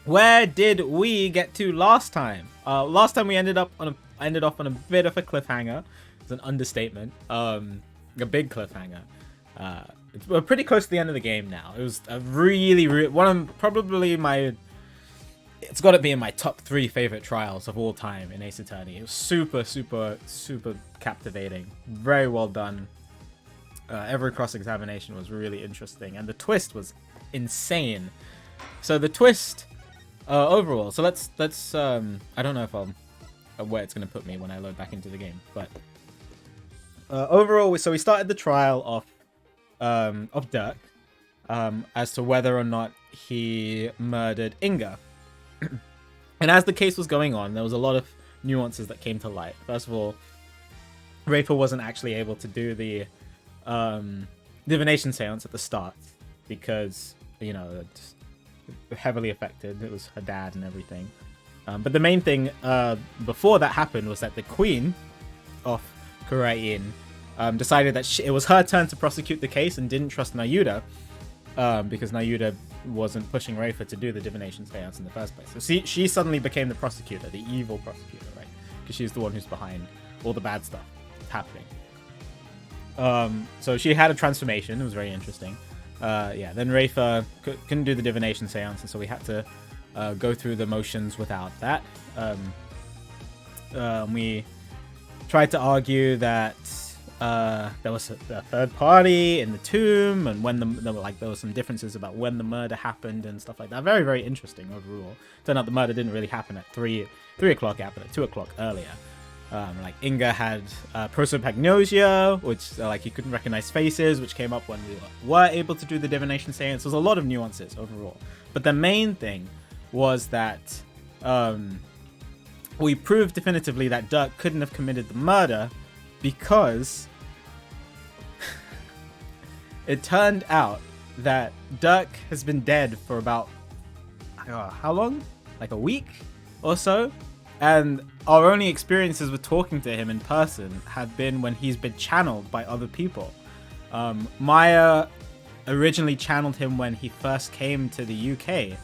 Where did we get to last time? Last time we ended off on a bit of a cliffhanger. It's an understatement. A big cliffhanger. We're pretty close to the end of the game now. It was a really one of probably my. It's got to be in my top 3 favorite trials of all time in Ace Attorney. It was super captivating. Very well done. Every cross-examination was really interesting, and the twist was insane. So the twist overall. So let's I don't know if where it's gonna put me when I load back into the game, but overall, so we started the trial of Dirk as to whether or not he murdered Inga. And as the case was going on, there was a lot of nuances that came to light. First of all, Rafer wasn't actually able to do the divination seance at the start because, you know, it's heavily affected. It was her dad and everything. But the main thing before that happened was that the queen of Khura'in decided that it was her turn to prosecute the case and didn't trust Nayuda because Nayuda wasn't pushing Rafer to do the divination seance in the first place. So she suddenly became the prosecutor, the evil prosecutor, right? Because she's the one who's behind all the bad stuff happening. So she had a transformation. It was very interesting. Then Rafer couldn't do the divination seance, and so we had to go through the motions without that. We tried to argue that there was a third party in the tomb, and when there were some differences about when the murder happened and stuff like that. Very interesting overall. Turned out the murder didn't really happen at 3 o'clock, it happened at 2 o'clock earlier. Inga had prosopagnosia, which he couldn't recognize faces, which came up when we were able to do the divination seance. There's a lot of nuances overall, but the main thing was that we proved definitively that Dirk couldn't have committed the murder because it turned out that Dirk has been dead for about how long? Like a week or so. And our only experiences with talking to him in person have been when he's been channeled by other people. Maya originally channeled him when he first came to the UK.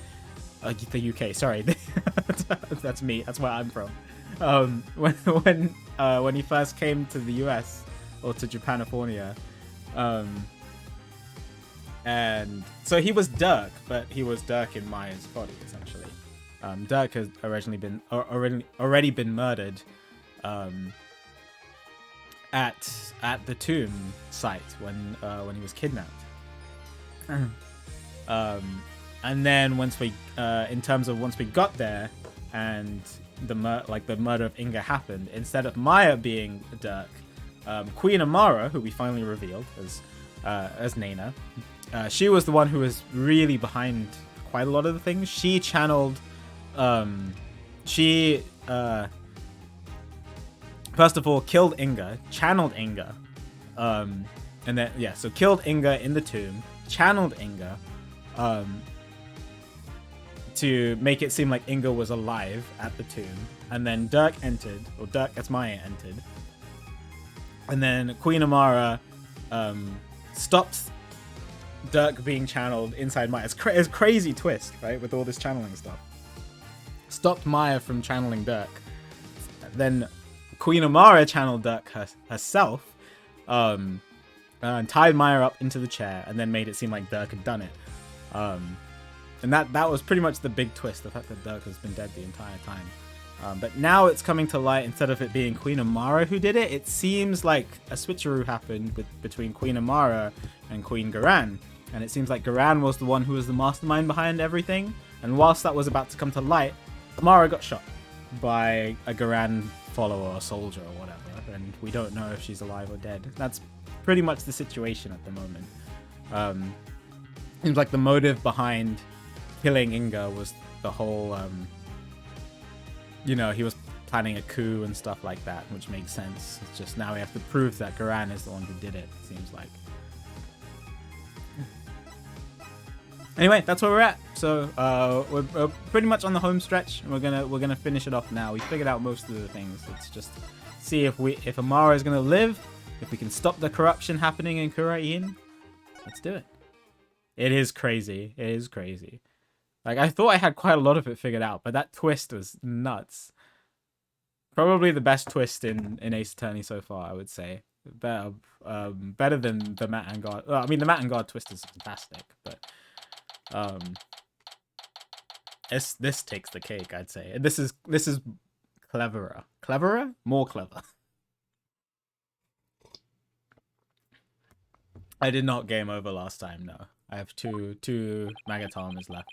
The UK, sorry. That's me. That's where I'm from. When he first came to the US or to Japanifornia. And so he was Dirk, but he was Dirk in Maya's body, essentially. Dirk has already been murdered at the tomb site when he was kidnapped. And then once we got there and the murder of Inga happened, instead of Maya being Dirk, Queen Amara, who we finally revealed as Nana, she was the one who was really behind quite a lot of the things. She channeled. First of all, killed Inga, channeled Inga, and then so killed Inga in the tomb, channeled Inga, to make it seem like Inga was alive at the tomb, and then Dirk as Maya entered, and then Queen Amara stopped Dirk being channeled inside Maya. It's a crazy twist, right, with all this channeling stuff. Stopped Maya from channeling Dirk. Then Queen Amara channeled Dirk herself, and tied Maya up into the chair, and then made it seem like Dirk had done it. And that was pretty much the big twist, the fact that Dirk has been dead the entire time. But now it's coming to light, instead of it being Queen Amara who did it, it seems like a switcheroo happened between Queen Amara and Queen Garan. And it seems like Garan was the one who was the mastermind behind everything. And whilst that was about to come to light, Amara got shot by a Garan follower or soldier or whatever, and we don't know if she's alive or dead. That's pretty much the situation at the moment. Seems like the motive behind killing Inga was the whole, he was planning a coup and stuff like that, which makes sense. It's just now we have to prove that Garan is the one who did it, it seems like. Anyway, that's where we're at. So we're pretty much on the home stretch, and we're gonna finish it off now. We figured out most of the things. Let's just see if Amara is gonna live, if we can stop the corruption happening in Khura'in. Let's do it. It is crazy. It is crazy. Like, I thought I had quite a lot of it figured out, but that twist was nuts. Probably the best twist in Ace Attorney so far, I would say. Better than the Matt and God. Well, I mean, the Matt and God twist is fantastic, but this takes the cake, I'd say. And this is cleverer, more clever. I did not game over last time. No, I have two Magatamas left.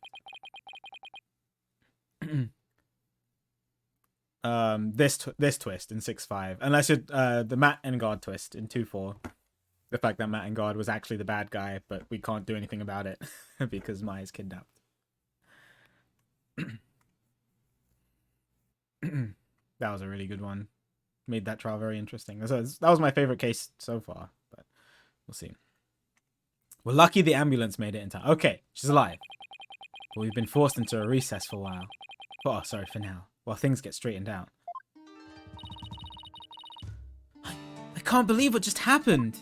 This twist in 6-5, unless it the Matt and God twist in 2-4. The fact that Matt and God was actually the bad guy, but we can't do anything about it because Maya's kidnapped. That was a really good one. Made that trial very interesting. That was my favorite case so far, but we'll see. We're lucky the ambulance made it in time. Okay, she's alive. But we've been forced into a recess for a while. Oh, sorry, for now. While things get straightened out. I can't believe what just happened.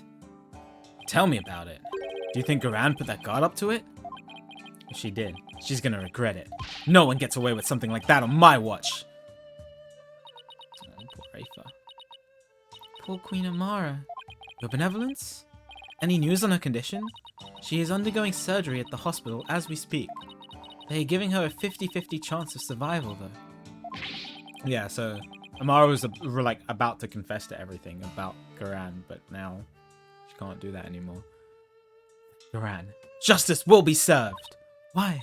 Tell me about it. Do you think Garan put that guard up to it? If she did, she's gonna regret it. No one gets away with something like that on my watch. Poor Aoife. Poor Queen Amara. Your benevolence? Any news on her condition? She is undergoing surgery at the hospital as we speak. They are giving her a 50-50 chance of survival, though. Yeah, so Amara was like about to confess to everything about Garan, but now she can't do that anymore. Garan, justice will be served. Why?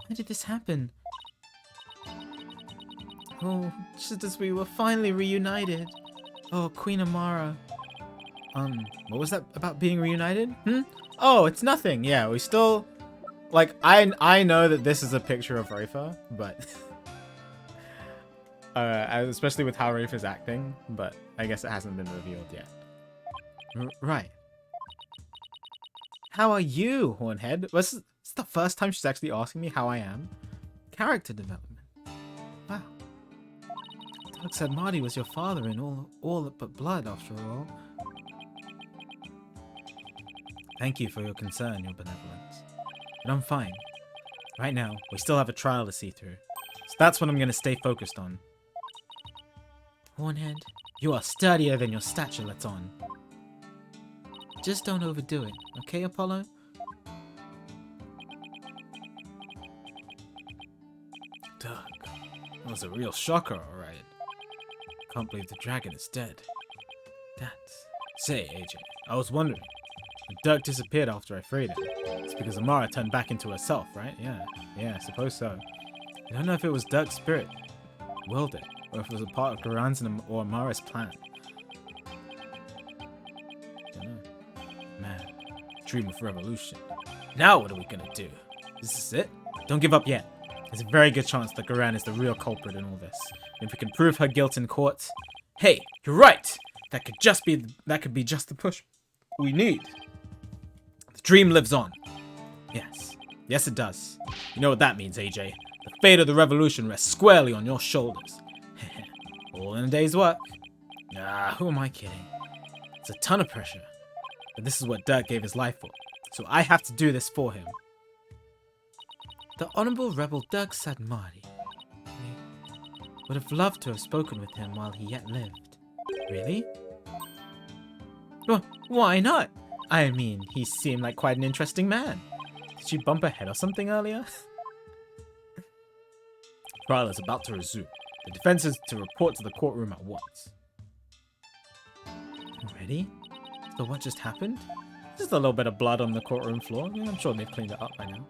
Why did this happen? Oh, just as we were finally reunited. Oh, Queen Amara. What was that about being reunited? Oh, it's nothing. Yeah, we still... Like, I know that this is a picture of Rafa, but... especially with how Rafa's acting, but I guess it hasn't been revealed yet. Right. How are you, Hornhead? This is the first time she's actually asking me how I am. Character development. Wow. Doug said Marty was your father in all but blood, after all. Thank you for your concern, your benevolence. But I'm fine. Right now, we still have a trial to see through. So that's what I'm going to stay focused on. Hornhead, you are sturdier than your stature lets on. Just don't overdo it, okay, Apollo? Doug, that was a real shocker, alright. Can't believe the dragon is dead. Say, AJ, I was wondering. When Doug disappeared after I freed him. It's because Amara turned back into herself, right? Yeah, I suppose so. I don't know if it was Doug's spirit willed it, or if it was a part of Garan's or Amara's plan. I don't know. Man, dream of revolution. Now what are we gonna do? Is this it? Don't give up yet. There's a very good chance that Garan is the real culprit in all this. If we can prove her guilt in court... Hey, you're right! That could be just the push we need. The dream lives on. Yes it does. You know what that means, AJ. The fate of the revolution rests squarely on your shoulders. All in a day's work. Who am I kidding? It's a ton of pressure. But this is what Dirk gave his life for. So I have to do this for him. The Honorable Rebel Dirk Sadmari. Would have loved to have spoken with him while he yet lived. Really? Well, why not? I mean, he seemed like quite an interesting man. Did she bump her head or something earlier? Trial is about to resume. The defense is to report to the courtroom at once. Ready? So what just happened? Just a little bit of blood on the courtroom floor. I'm sure they've cleaned it up by now.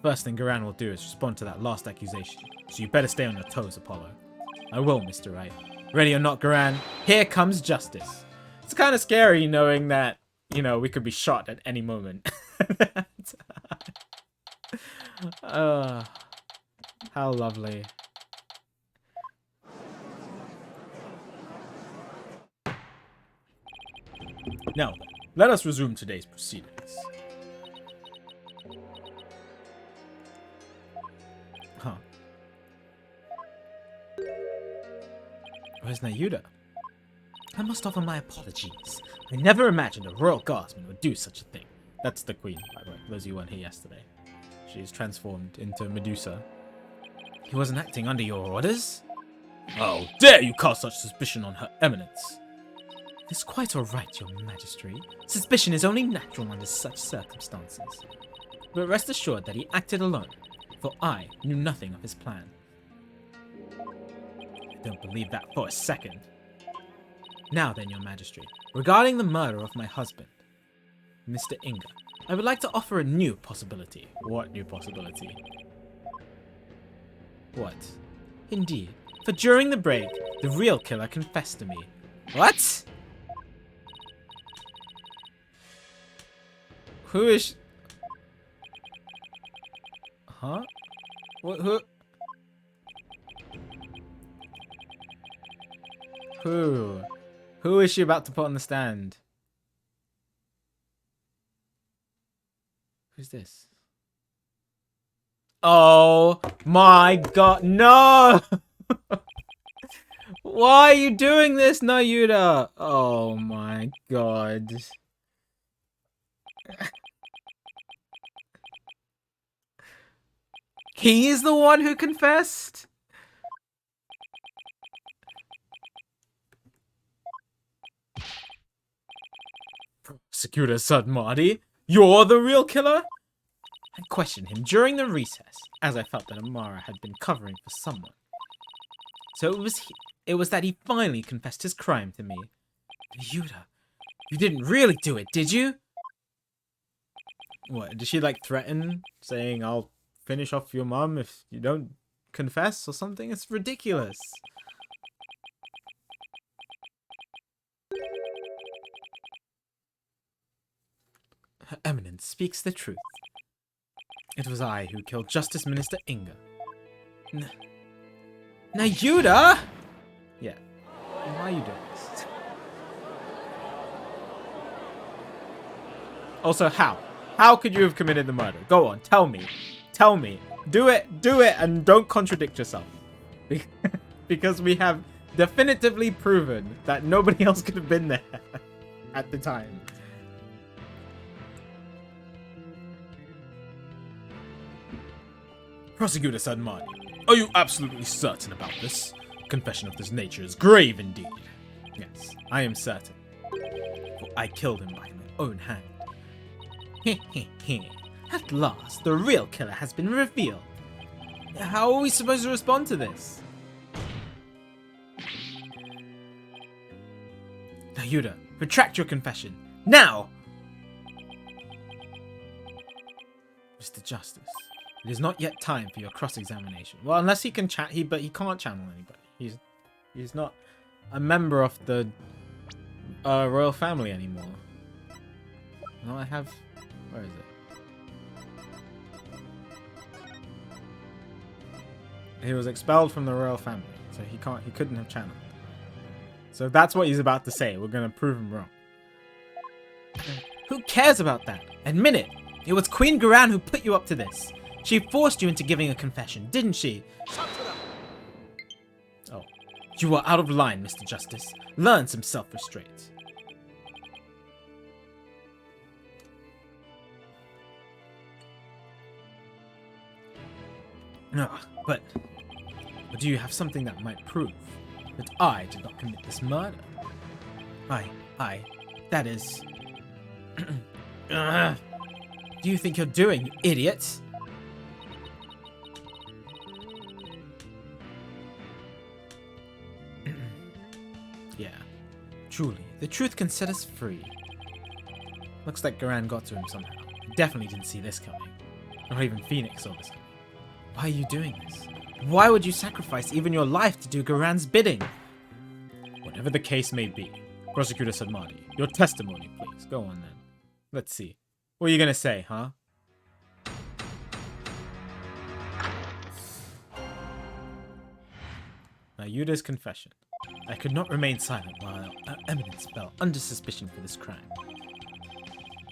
First thing Garan will do is respond to that last accusation. So you better stay on your toes, Apollo. I will, Mr. Wright. Ready or not, Garan, here comes justice. It's kind of scary knowing that, you know, we could be shot at any moment. How lovely. Now, let us resume today's proceedings. Huh. Where's Nayuda? I must offer my apologies. I never imagined a royal guardsman would do such a thing. That's the queen, by the way, those of you weren't here yesterday. She's transformed into Medusa. He wasn't acting under your orders? How dare you cast such suspicion on Her Eminence? It's quite alright, your Majesty. Suspicion is only natural under such circumstances. But rest assured that he acted alone, for I knew nothing of his plan. I don't believe that for a second. Now then, your Majesty, regarding the murder of my husband, Mr. Inga, I would like to offer a new possibility. What new possibility? What? Indeed, for during the break, the real killer confessed to me. What? Who is... Huh? What, who? Who? Who is she about to put on the stand? Who's this? Oh my god, no! Why are you doing this, Nayuda? Oh my god. He is the one who confessed? Prosecutor Sadmadi, you're the real killer? I questioned him during the recess, as I felt that Amara had been covering for someone. So it was that he finally confessed his crime to me. Yuda, you didn't really do it, did you? What, did she like threaten, saying I'll finish off your mum if you don't confess or something? It's ridiculous. Her Eminence speaks the truth. It was I who killed Justice Minister Inga. Nayuda? Yeah. Why are you doing this? Also, how? How could you have committed the murder? Go on, tell me. Tell me. Do it, and don't contradict yourself. Because we have definitively proven that nobody else could have been there at the time. Prosecutor Sadmadi, are you absolutely certain about this? Confession of this nature is grave indeed. Yes, I am certain. For I killed him by my own hand. At last, the real killer has been revealed. How are we supposed to respond to this? Nayuda, retract your confession. Now! Mr. Justice, it is not yet time for your cross-examination. Well, unless he can chat, but he can't channel anybody. He's not a member of the royal family anymore. No, I have... Where is it? He was expelled from the royal family, so he couldn't have channeled. So if that's what he's about to say, we're gonna prove him wrong. Who cares about that? Admit it! It was Queen Garan who put you up to this. She forced you into giving a confession, didn't she? Oh. You are out of line, Mr. Justice. Learn some self-restraint. No, but do you have something that might prove that I did not commit this murder? That is... Do you think you're doing, you idiot? Yeah, truly, the truth can set us free. Looks like Garan got to him somehow. He definitely didn't see this coming. Not even Phoenix saw this coming. Why are you doing this? Why would you sacrifice even your life to do Garan's bidding? Whatever the case may be, Prosecutor Sadmadi, your testimony, please. Go on then. Let's see. What are you gonna say, huh? Nayuda's confession. I could not remain silent while Her Eminence fell under suspicion for this crime.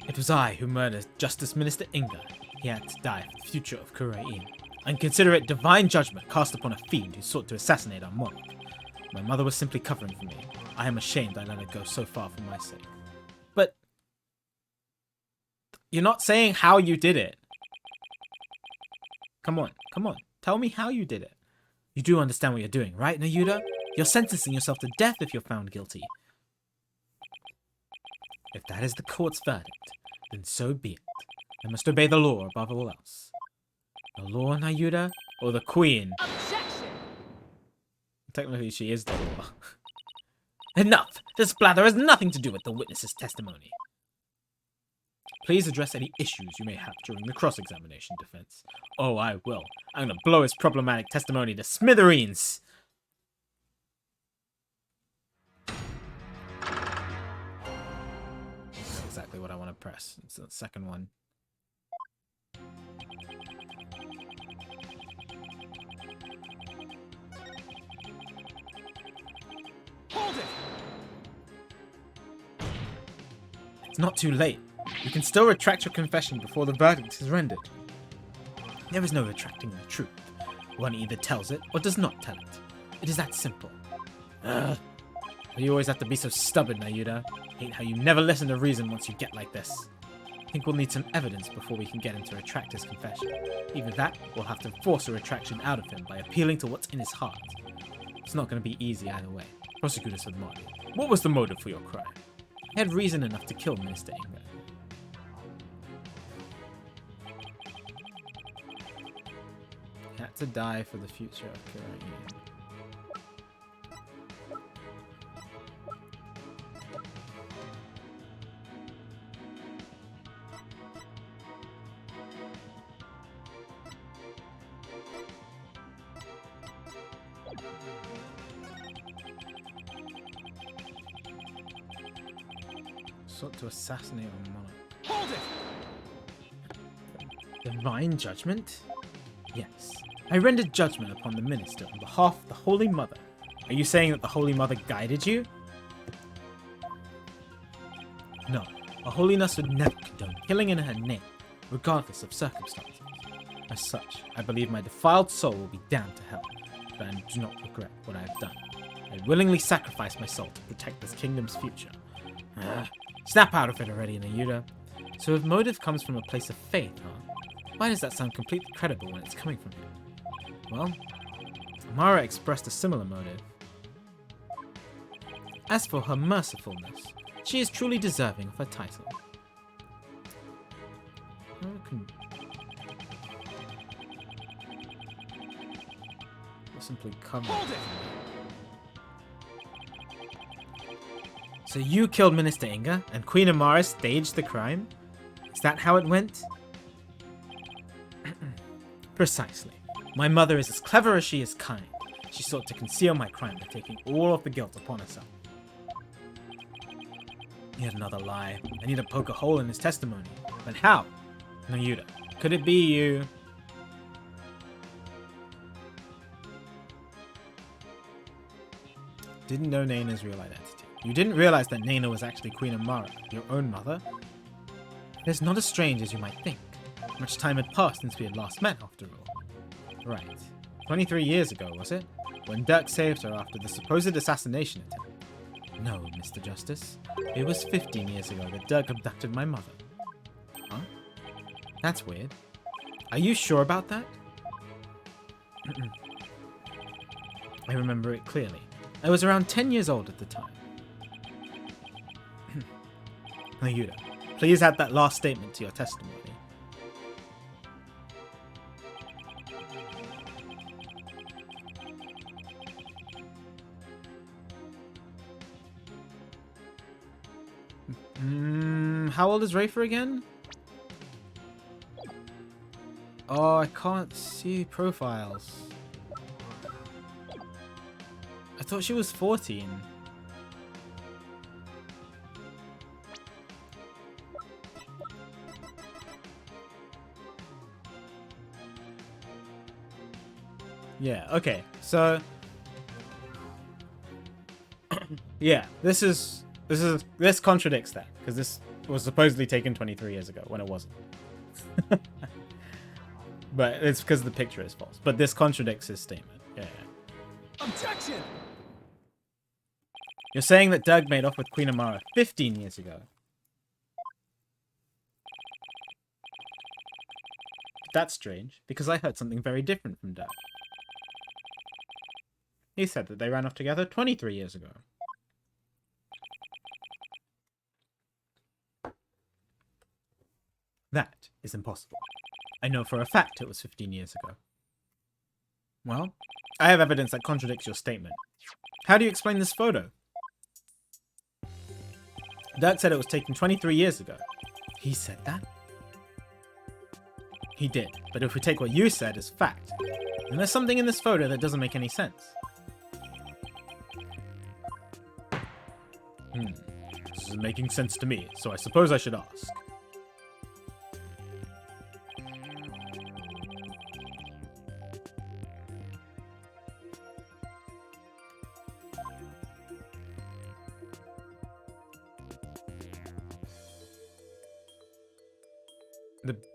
It was I who murdered Justice Minister Inga. He had to die for the future of Kurain. And consider it divine judgment cast upon a fiend who sought to assassinate our monarch. My mother was simply covering for me. I am ashamed I let her go so far for my sake. But you're not saying how you did it. Come on, come on. Tell me how you did it. You do understand what you're doing, right, Nayuda? You're sentencing yourself to death if you're found guilty. If that is the court's verdict, then so be it. I must obey the law above all else. The law, Nayuda, or the queen? Objection! Technically, she is the law. Enough! This blather has nothing to do with the witness's testimony. Please address any issues you may have during the cross-examination, defense. Oh, I will. I'm gonna blow his problematic testimony to smithereens! That's exactly what I want to press. It's the second one. Hold it! It's not too late. You can still retract your confession before the verdict is rendered. There is no retracting the truth. One either tells it or does not tell it. It is that simple. Ugh. You always have to be so stubborn, Nayuda. Hate how you never listen to reason once you get like this. I think we'll need some evidence before we can get him to retract his confession. Either that, we'll have to force a retraction out of him by appealing to what's in his heart. It's not going to be easy either way. Prosecutor said, Marty, what was the motive for your crime? He had reason enough to kill Minister Inga. He had to die for the future of Kira. Sought to assassinate a monarch. Hold it! Divine judgment? Yes. I rendered judgment upon the minister on behalf of the Holy Mother. Are you saying that the Holy Mother guided you? No. Her Holiness would never condone killing in her name, regardless of circumstances. As such, I believe my defiled soul will be damned to hell, but I do not regret what I have done. I willingly sacrifice my soul to protect this kingdom's future. Snap out of it already, Nayuda. So if motive comes from a place of faith, huh? Why does that sound completely credible when it's coming from him? Well, Amara expressed a similar motive. As for her mercifulness, she is truly deserving of her title. Simply cover it. So you killed Minister Inga, and Queen Amara staged the crime? Is that how it went? Precisely. My mother is as clever as she is kind. She sought to conceal my crime by taking all of the guilt upon herself. Yet another lie. I need to poke a hole in his testimony. But how? Nayuda, could it be you? Didn't know Naina's real identity. You didn't realize that Naina was actually Queen Amara, your own mother? It is not as strange as you might think. Much time had passed since we had last met, after all. Right. 23 years ago, was it? When Dirk saved her after the supposed assassination attempt. No, Mr. Justice. It was 15 years ago that Dirk abducted my mother. Huh? That's weird. Are you sure about that? I remember it clearly. I was around 10 years old at the time. Nayuda, please add that last statement to your testimony. How old is Rafer again? Oh, I can't see profiles. I thought she was 14. Yeah, okay. So yeah, this contradicts that, because this was supposedly taken 23 years ago when it wasn't. But it's because the picture is false. But this contradicts his statement. Yeah. Objection! You're saying that Dirk made off with Queen Amara 15 years ago. That's strange, because I heard something very different from Dirk. He said that they ran off together 23 years ago. That is impossible. I know for a fact it was 15 years ago. Well, I have evidence that contradicts your statement. How do you explain this photo? Dirk said it was taken 23 years ago. He said that? He did, but if we take what you said as fact, then there's something in this photo that doesn't make any sense. This isn't making sense to me, so I suppose I should ask.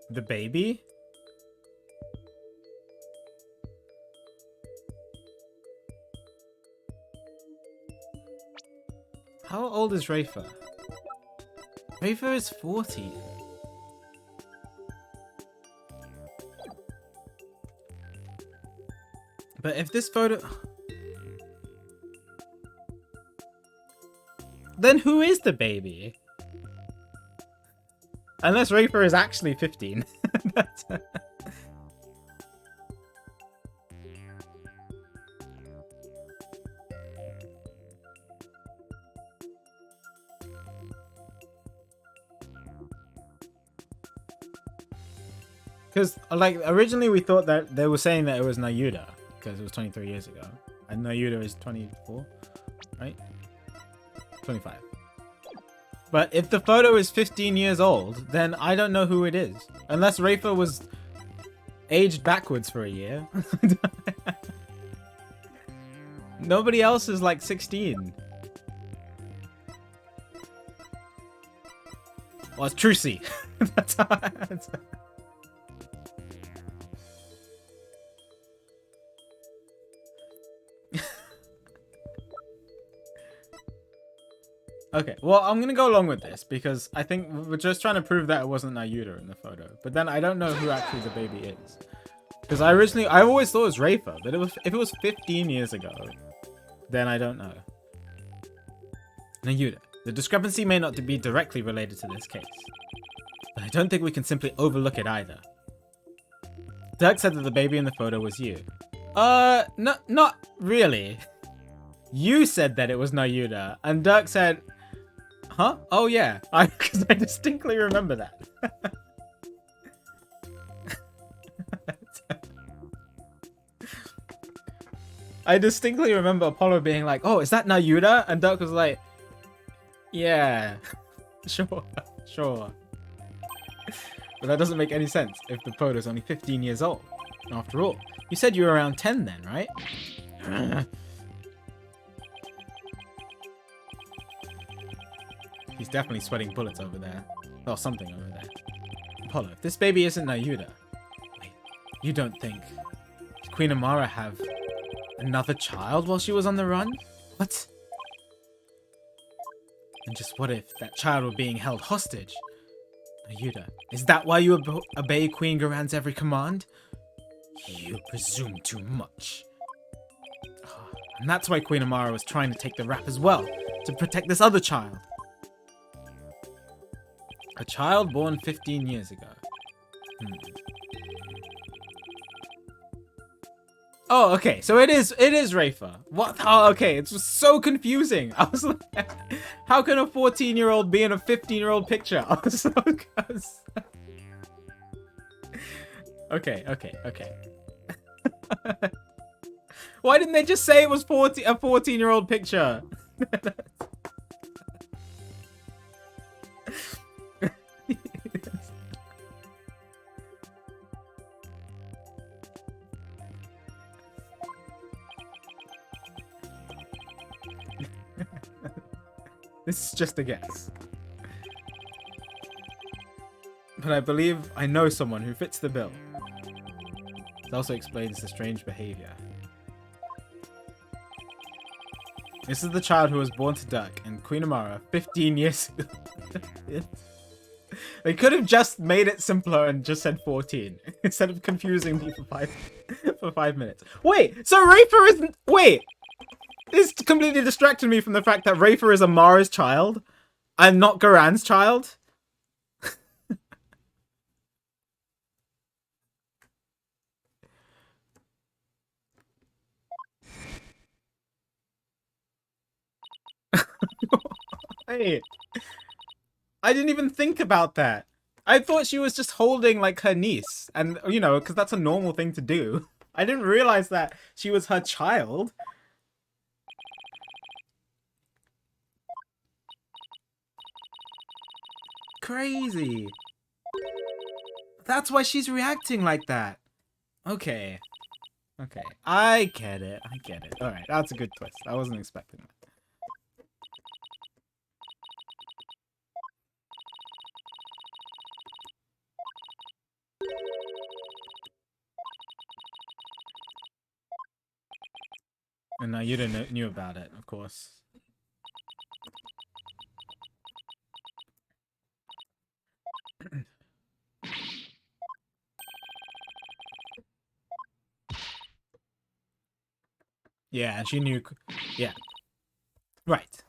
The baby? How old is Rafer? Rafer is 40. But if this photo... Then who is the baby? Unless Rafer is actually 15. Because, like, originally we thought that they were saying that it was Nayuda, because it was 23 years ago. And Nayuda is 24, right? 25. But if the photo is 15 years old, then I don't know who it is. Unless Rafer was aged backwards for a year. Nobody else is like 16. Well, it's Trucy. That's how Okay, well, I'm gonna go along with this because I think we're just trying to prove that it wasn't Nayuda in the photo. But then I don't know who actually the baby is. Because I always thought it was Rafer, but if it was 15 years ago, then I don't know. Nayuda. The discrepancy may not be directly related to this case, but I don't think we can simply overlook it either. Dirk said that the baby in the photo was you. No, not really. You said that it was Nayuda, and Dirk said... Huh? Oh yeah, because I distinctly remember that. I distinctly remember Apollo being like, "Oh, is that Nayuda?" And Dirk was like, "Yeah, sure." But that doesn't make any sense if the photo's only 15 years old. After all, you said you were around 10 then, right? He's definitely sweating bullets over there. Or something over there. Apollo, if this baby isn't Nayuda... Wait, you don't think... Did Queen Amara have another child while she was on the run? What? And just what if that child were being held hostage? Nayuda, is that why you obey Queen Garan's every command? You presume too much. And that's why Queen Amara was trying to take the rap as well, to protect this other child. A child born 15 years ago. Oh, okay. So it is Rafer. What? Oh, okay. It's just so confusing. I was like, how can a 14-year-old be in a 15-year-old picture? I was so confused. Okay. Why didn't they just say it was a 14-year-old picture? This is just a guess. But I believe I know someone who fits the bill. It also explains the strange behavior. This is the child who was born to Dirk and Queen Amara 15 years ago. They could have just made it simpler and just said 14 instead of confusing me for 5 minutes. Wait, so Rafer isn't. Wait, this completely distracted me from the fact that Rafer is Amara's child and not Garan's child. Wait, I didn't even think about that. I thought she was just holding like her niece, and you know, because that's a normal thing to do. I didn't realize that she was her child. Crazy. That's why she's reacting like that. Okay. Okay. I get it. I get it. Alright, that's a good twist. I wasn't expecting that. And now you didn't knew about it, of course. Yeah, and she knew. Yeah. Right.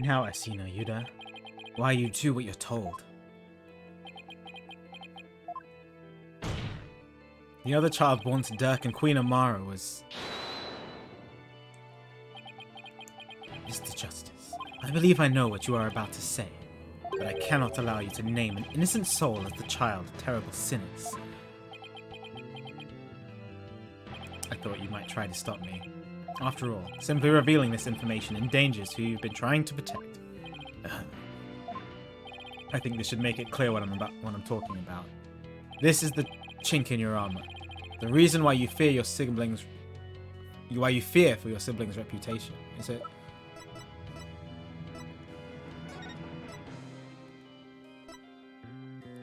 Now I see, no Yuda. Why you do what you're told. The other child born to Dirk and Queen Amara was... Mr. Justice, I believe I know what you are about to say, but I cannot allow you to name an innocent soul as the child of terrible sinners. I thought you might try to stop me. After all, simply revealing this information endangers who you've been trying to protect. I think this should make it clear what I'm talking about. This is the chink in your armor. The reason why you fear your siblings... Why you fear for your siblings' reputation, is it?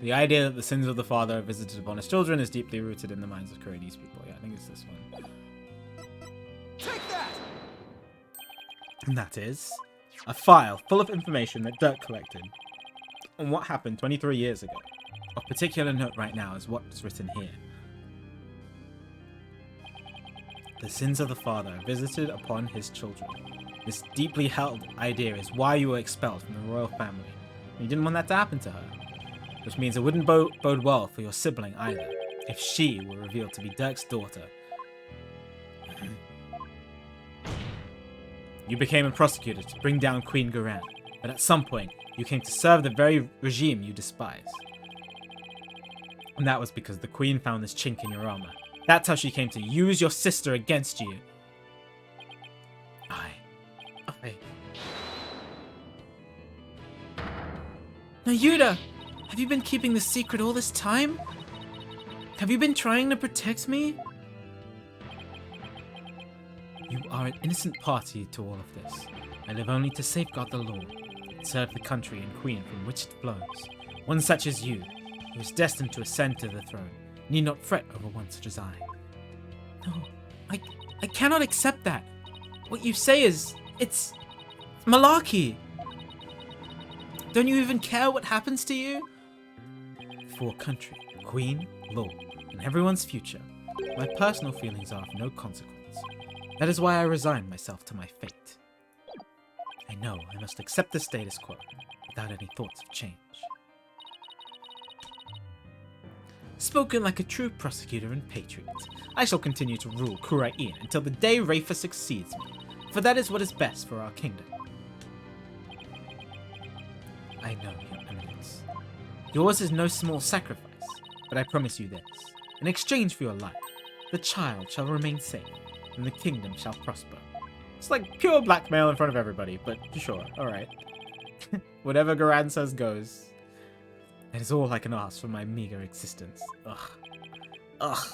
The idea that the sins of the father are visited upon his children is deeply rooted in the minds of Kurei's people. Yeah, I think it's this one. Take that! And that is a file full of information that Dirk collected on what happened 23 years ago. Of particular note right now is what's written here. The sins of the father are visited upon his children. This deeply held idea is why you were expelled from the royal family. You didn't want that to happen to her. Which means it wouldn't bode well for your sibling either, if she were revealed to be Dirk's daughter. You became a prosecutor to bring down Queen Garan, but at some point, you came to serve the very regime you despise. And that was because the Queen found this chink in your armor. That's how she came to use your sister against you. Now, Yuda! Have you been keeping this secret all this time? Have you been trying to protect me? You are an innocent party to all of this. I live only to safeguard the law, and serve the country and queen from which it flows. One such as you, who is destined to ascend to the throne, need not fret over one such as I. No, I cannot accept that. What you say is, it's malarkey. Don't you even care what happens to you? For country, queen, law, and everyone's future, my personal feelings are of no consequence. That is why I resign myself to my fate. I know I must accept the status quo without any thoughts of change. Spoken like a true prosecutor and patriot, I shall continue to rule Khura'in until the day Rafer succeeds me, for that is what is best for our kingdom. I know, Your Eminence. Yours is no small sacrifice, but I promise you this. In exchange for your life, the child shall remain safe, and the kingdom shall prosper. It's like pure blackmail in front of everybody, but sure, alright. Whatever Garan says goes. It is all I can ask for my meager existence. Ugh. Ugh.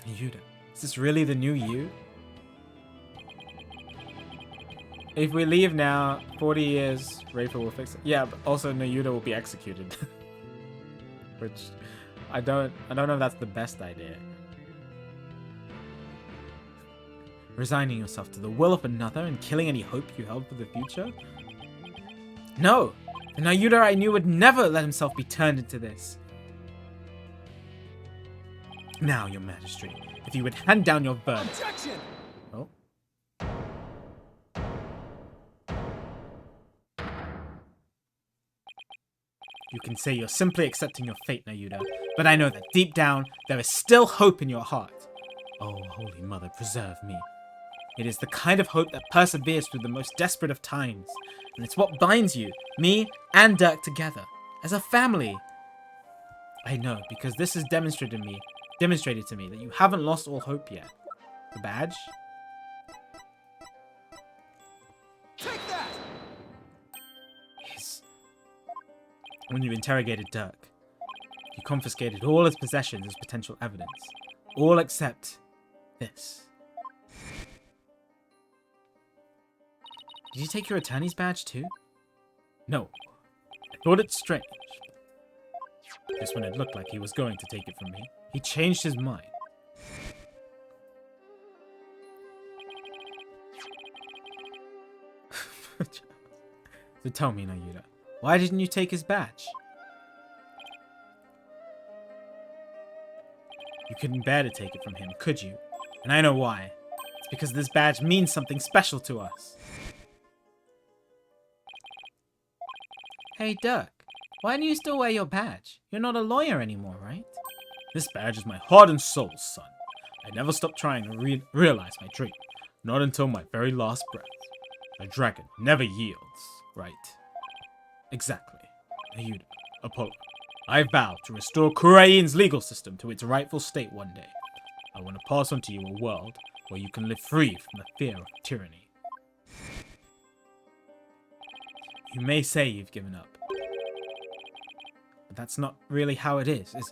Yuda, is this really the new you? If we leave now, 40 years, Rafa will fix it. Yeah, but also Nayuda will be executed. Which I don't know if that's the best idea. Resigning yourself to the will of another and killing any hope you held for the future? No! The Nayuda I knew would never let himself be turned into this. Now, your majesty, if you would hand down your verdict. Objection! Oh. You can say you're simply accepting your fate, Nayuda, but I know that deep down, there is still hope in your heart. Oh, Holy Mother, preserve me. It is the kind of hope that perseveres through the most desperate of times, and it's what binds you, me, and Dirk together, as a family. I know, because this has demonstrated to me that you haven't lost all hope yet. The badge? Take that! Yes. When you interrogated Dirk, you confiscated all his possessions as potential evidence. All except this. Did you take your attorney's badge too? No. I thought it strange. Just when it looked like he was going to take it from me, he changed his mind. So tell me, Nayuda, why didn't you take his badge? You couldn't bear to take it from him, could you? And I know why. It's because this badge means something special to us. Hey, Dirk, why do you still wear your badge? You're not a lawyer anymore, right? This badge is my heart and soul, son. I never stopped trying to realize my dream. Not until my very last breath. A dragon never yields, right? Exactly. Nayuda, Apollo, I vow to restore Khurain's legal system to its rightful state one day. I want to pass on to you a world where you can live free from the fear of tyranny. You may say you've given up, but that's not really how it is it?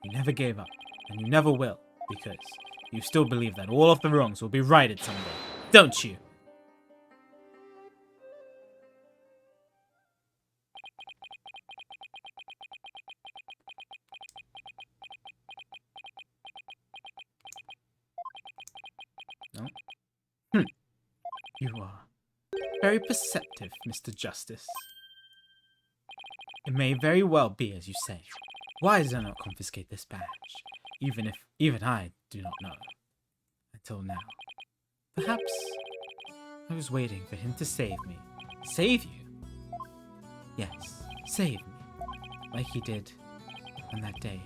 You never gave up, and you never will, because you still believe that all of the wrongs will be righted someday, don't you? No? You are very perceptive, Mr. Justice. It may very well be as you say. Why did I not confiscate this badge? Even I do not know. Until now. Perhaps I was waiting for him to save me. Save you? Yes, save me. Like he did on that day.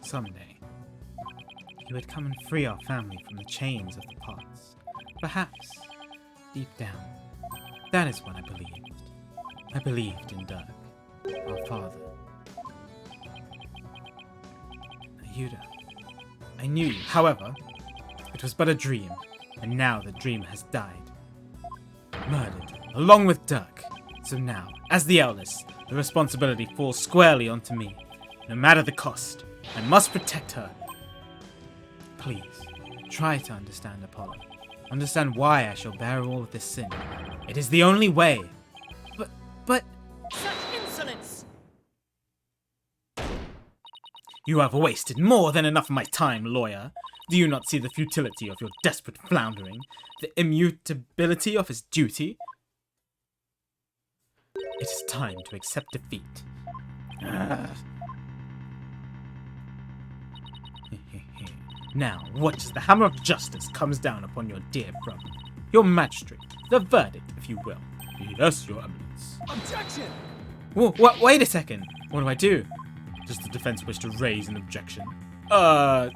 Someday, he would come and free our family from the chains of the past. Perhaps, deep down, that is what I believed. I believed in Dirk, our father. Nayuda, I knew you. However, it was but a dream, and now the dream has died. Murdered, along with Dirk. So now, as the eldest, the responsibility falls squarely onto me. No matter the cost, I must protect her. Please, try to understand, Apollo. Understand why I shall bear all of this sin. It is the only way. But... Such insolence! You have wasted more than enough of my time, lawyer. Do you not see the futility of your desperate floundering? The immutability of his duty? It is time to accept defeat. Now, watch as the hammer of justice comes down upon your dear brother. Your magistrate, the verdict, if you will. Yes, your eminence. Objection! Wait a second. What do I do? Does the defense wish to raise an objection? There's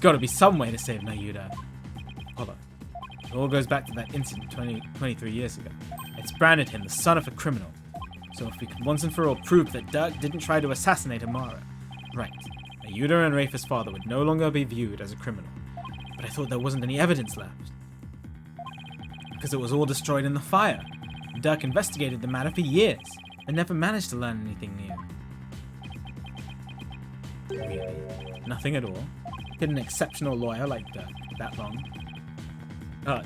gotta be some way to save Nayuda. Hold on. It all goes back to that incident 23 years ago. It's branded him the son of a criminal. So if we can once and for all prove that Dirk didn't try to assassinate Amara, right, Ayuda and Rafa's father would no longer be viewed as a criminal. But I thought there wasn't any evidence left. Because it was all destroyed in the fire. Dirk investigated the matter for years and never managed to learn anything new. Really? Nothing at all? Did an exceptional lawyer like Dirk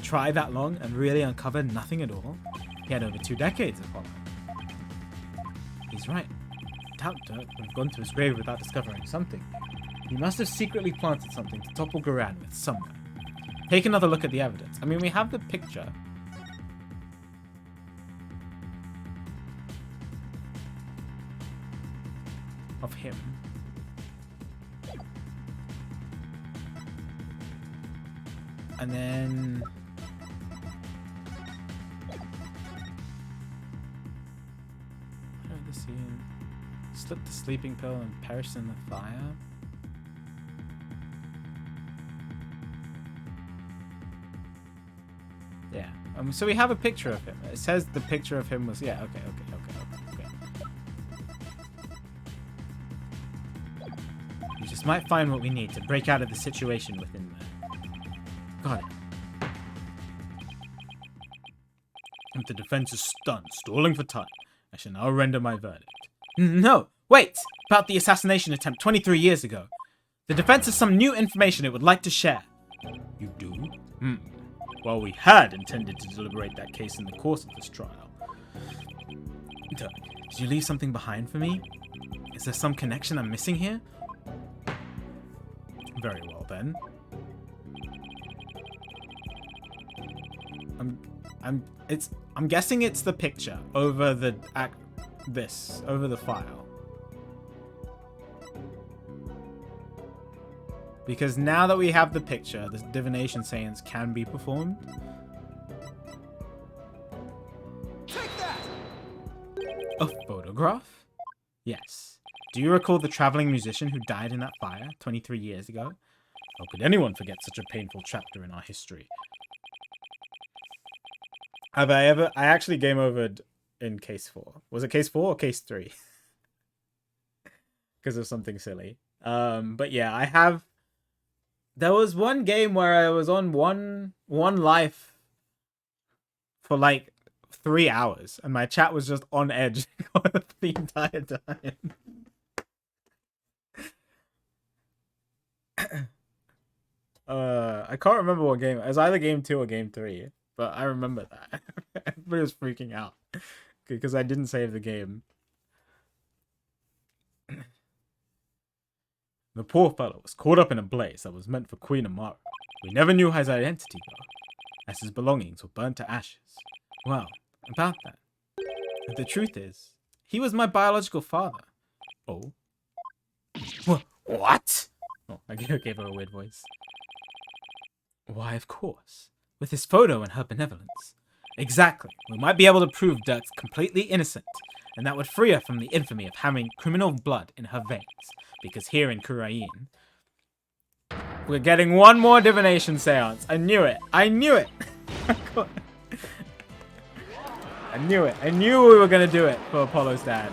try that long and really uncover nothing at all? He had over 2 decades of following. He's right. I doubt Dirk would have gone to his grave without discovering something. He must have secretly planted something to topple Garan with somewhere. Take another look at the evidence. I mean, we have the picture. Of him. And then... the scene. Slipped the sleeping pill and perished in the fire. Yeah. So we have a picture of him. It says the picture of him was... Yeah, okay. We just might find what we need to break out of the situation within there. Got it. If the defense is stunned, stalling for time, I shall now render my verdict. No! Wait! About the assassination attempt 23 years ago. The defense has some new information it would like to share. You do? Well, we had intended to deliberate that case in the course of this trial. Did you leave something behind for me? Is there some connection I'm missing here? Very well, then. I'm guessing it's the picture over the over the file. Because now that we have the picture, the divination seance can be performed. Take that! A photograph? Yes. Do you recall the traveling musician who died in that fire 23 years ago? How could anyone forget such a painful chapter in our history? I actually game overed in case 4. Was it case 4 or case 3? Because of something silly. But yeah, there was one game where I was on one life for like 3 hours, and my chat was just on edge the entire time. I can't remember what game. It was either game 2 or game 3, but I remember that. Everybody was freaking out because I didn't save the game. The poor fellow was caught up in a blaze that was meant for Queen Amara. We never knew his identity, though, as his belongings were burnt to ashes. Well, about that. The truth is, he was my biological father. Oh. What? Oh, I gave her a weird voice. Why, of course. With his photo and her benevolence. Exactly. We might be able to prove Dirk's completely innocent, and that would free her from the infamy of having criminal blood in her veins. Because here in Khura'in, we're getting one more divination seance. I knew it. I knew it. I knew it. I knew we were going to do it for Apollo's dad.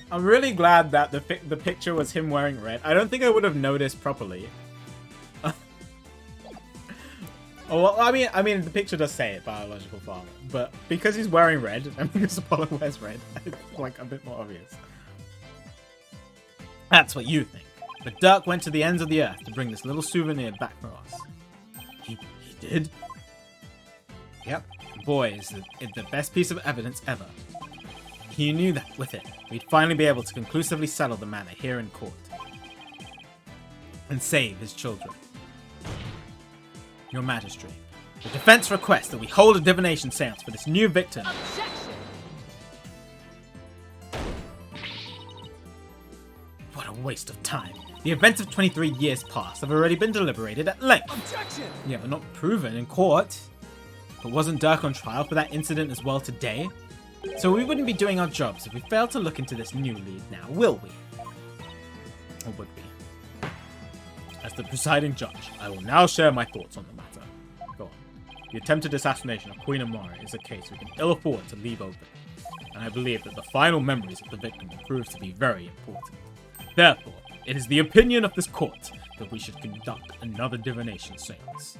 I'm really glad that the picture was him wearing red. I don't think I would have noticed properly. Oh, well, I mean, the picture does say it, biological father, but because he's wearing red, and because Apollo wears red, it's like a bit more obvious. That's what you think. But Dirk went to the ends of the earth to bring this little souvenir back for us. He did? Yep. Boy, is it the best piece of evidence ever. He knew that with it, we'd finally be able to conclusively settle the matter here in court. And save his children. Your Majesty, the defense requests that we hold a divination seance for this new victim. Objection! What a waste of time. The events of 23 years past have already been deliberated at length. Objection! Yeah, but not proven in court. But wasn't Dirk on trial for that incident as well today? So we wouldn't be doing our jobs if we failed to look into this new lead now, will we? Or would we? As the presiding judge, I will now share my thoughts on the matter. Go on. The attempted assassination of Queen Amara is a case we can ill afford to leave open, and I believe that the final memories of the victim will prove to be very important. Therefore, it is the opinion of this court that we should conduct another divination seance.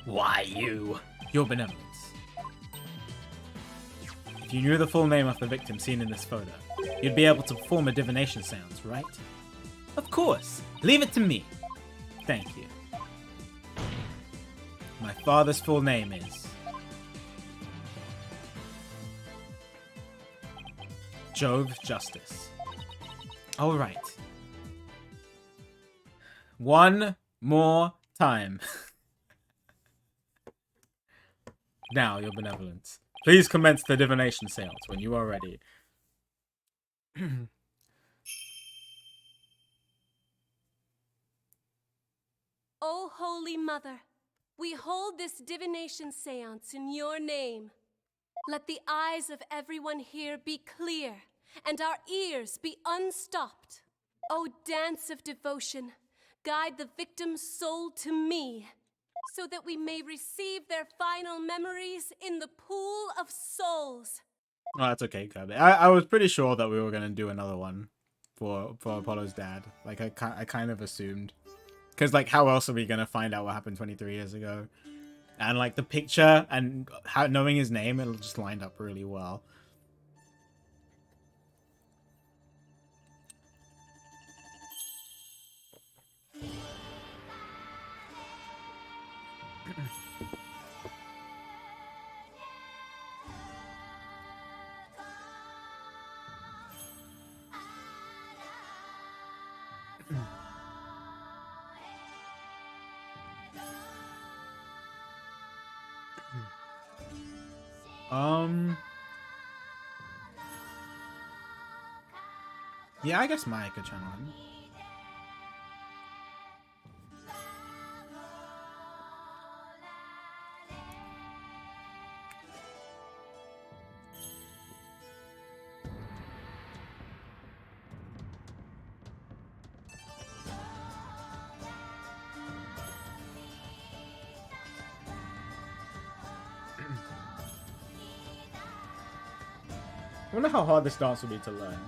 Why you? Your benevolence. If you knew the full name of the victim seen in this photo, you'd be able to perform a divination seance, right? Of course. Leave it to me. Thank you. My father's full name is... Jove Justice. Alright. One more time. Now, your benevolence. Please commence the divination seance when you are ready. O Holy Mother, we hold this divination seance in your name. Let the eyes of everyone here be clear, and our ears be unstopped. O dance of devotion, guide the victim's soul to me, so that we may receive their final memories in the pool of souls. Oh, that's okay, Kirby. I was pretty sure that we were going to do another one for Apollo's dad. Like, I kind of assumed. Because, like, how else are we going to find out what happened 23 years ago? And, like, the picture and knowing his name, it'll just lined up really well. Yeah, I guess Maya could channel him. I wonder how hard this dance would be to learn.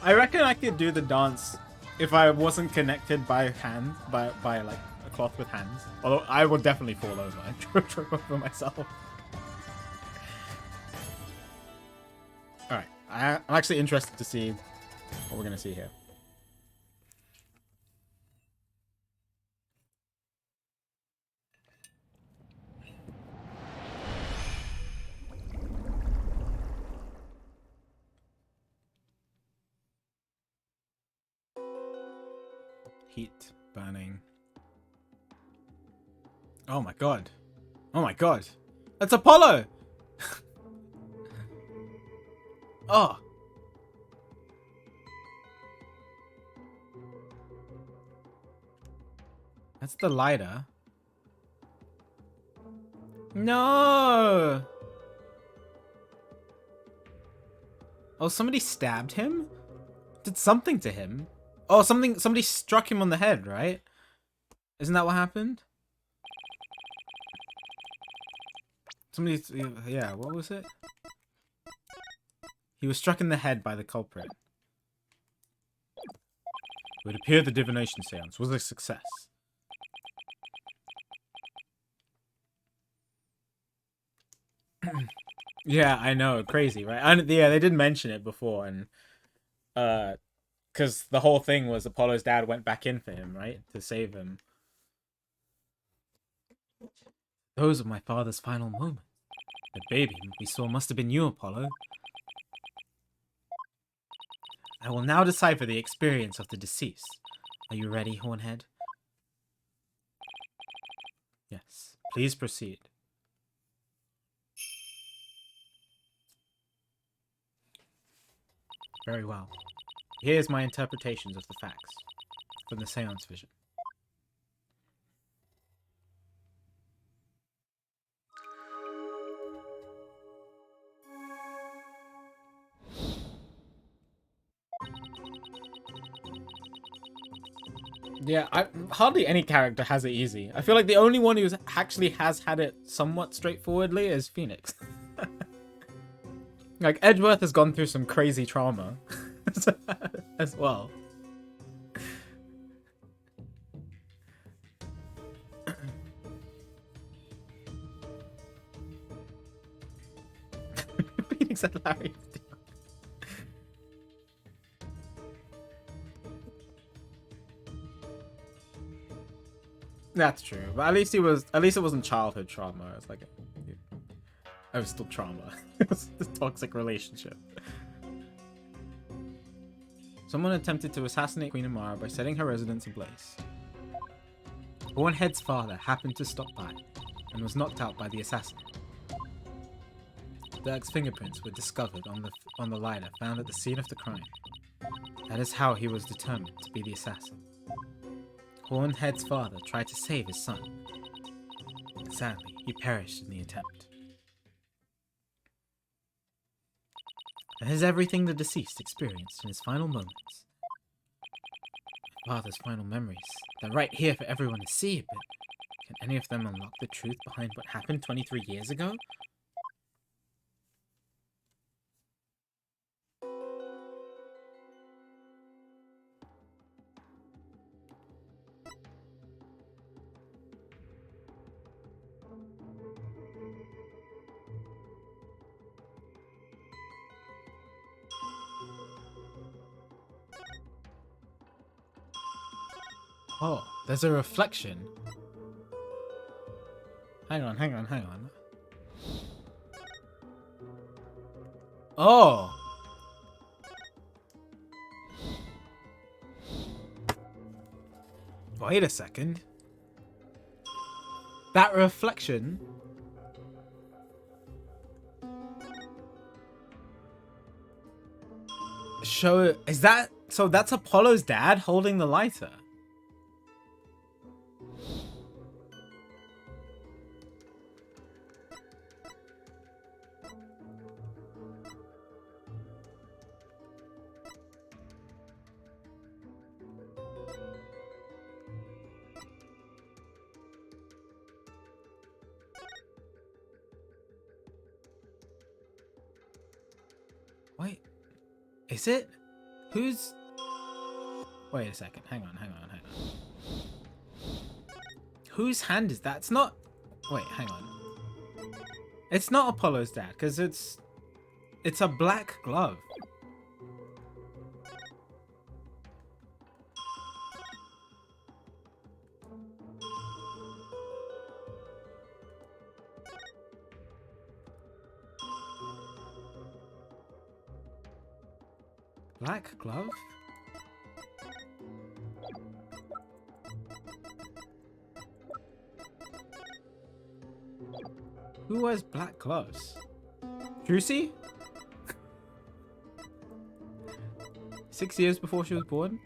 I reckon I could do the dance if I wasn't connected by hand, by like a cloth with hands. Although I would definitely fall over and trip over myself. Alright, I'm actually interested to see what we're going to see here. Heat burning. Oh my god. Oh my god. That's Apollo! Oh. That's the lighter. No! Oh, somebody stabbed him? Did something to him? Oh, somebody struck him on the head, right? Isn't that what happened? Somebody, yeah, what was it? He was struck in the head by the culprit. It would appear the divination seance was a success. Yeah, I know, crazy, right? And yeah, they did mention it before, and because the whole thing was Apollo's dad went back in for him, right? To save him. Those are my father's final moments. The baby we saw must have been you, Apollo. I will now decipher the experience of the deceased. Are you ready, Hornhead? Yes. Please proceed. Very well. Here's my interpretations of the facts from the seance vision. Yeah, hardly any character has it easy. I feel like the only one who actually has had it somewhat straightforwardly is Phoenix. Like, Edgeworth has gone through some crazy trauma as well. Phoenix and Larry. That's true, but at least it wasn't childhood trauma. It's like it was still trauma. It was this toxic relationship. Someone attempted to assassinate Queen Amara by setting her residence ablaze. Hornhead's father happened to stop by and was knocked out by the assassin. Dirk's fingerprints were discovered on the lighter found at the scene of the crime. That is how he was determined to be the assassin. Hornhead's father tried to save his son. Sadly, he perished in the attempt. That is everything the deceased experienced in his final moments. My father's final memories. They're right here for everyone to see, but can any of them unlock the truth behind what happened 23 years ago? Oh, there's a reflection. Hang on. Oh! Wait a second. That reflection... Is that... So that's Apollo's dad holding the lighter? Wait, is it? Who's... Wait a second, hang on. Whose hand is that? It's not... Wait, hang on. It's not Apollo's dad, because it's a black glove. Black glove? Who wears black gloves? Juicy? 6 years before she was born?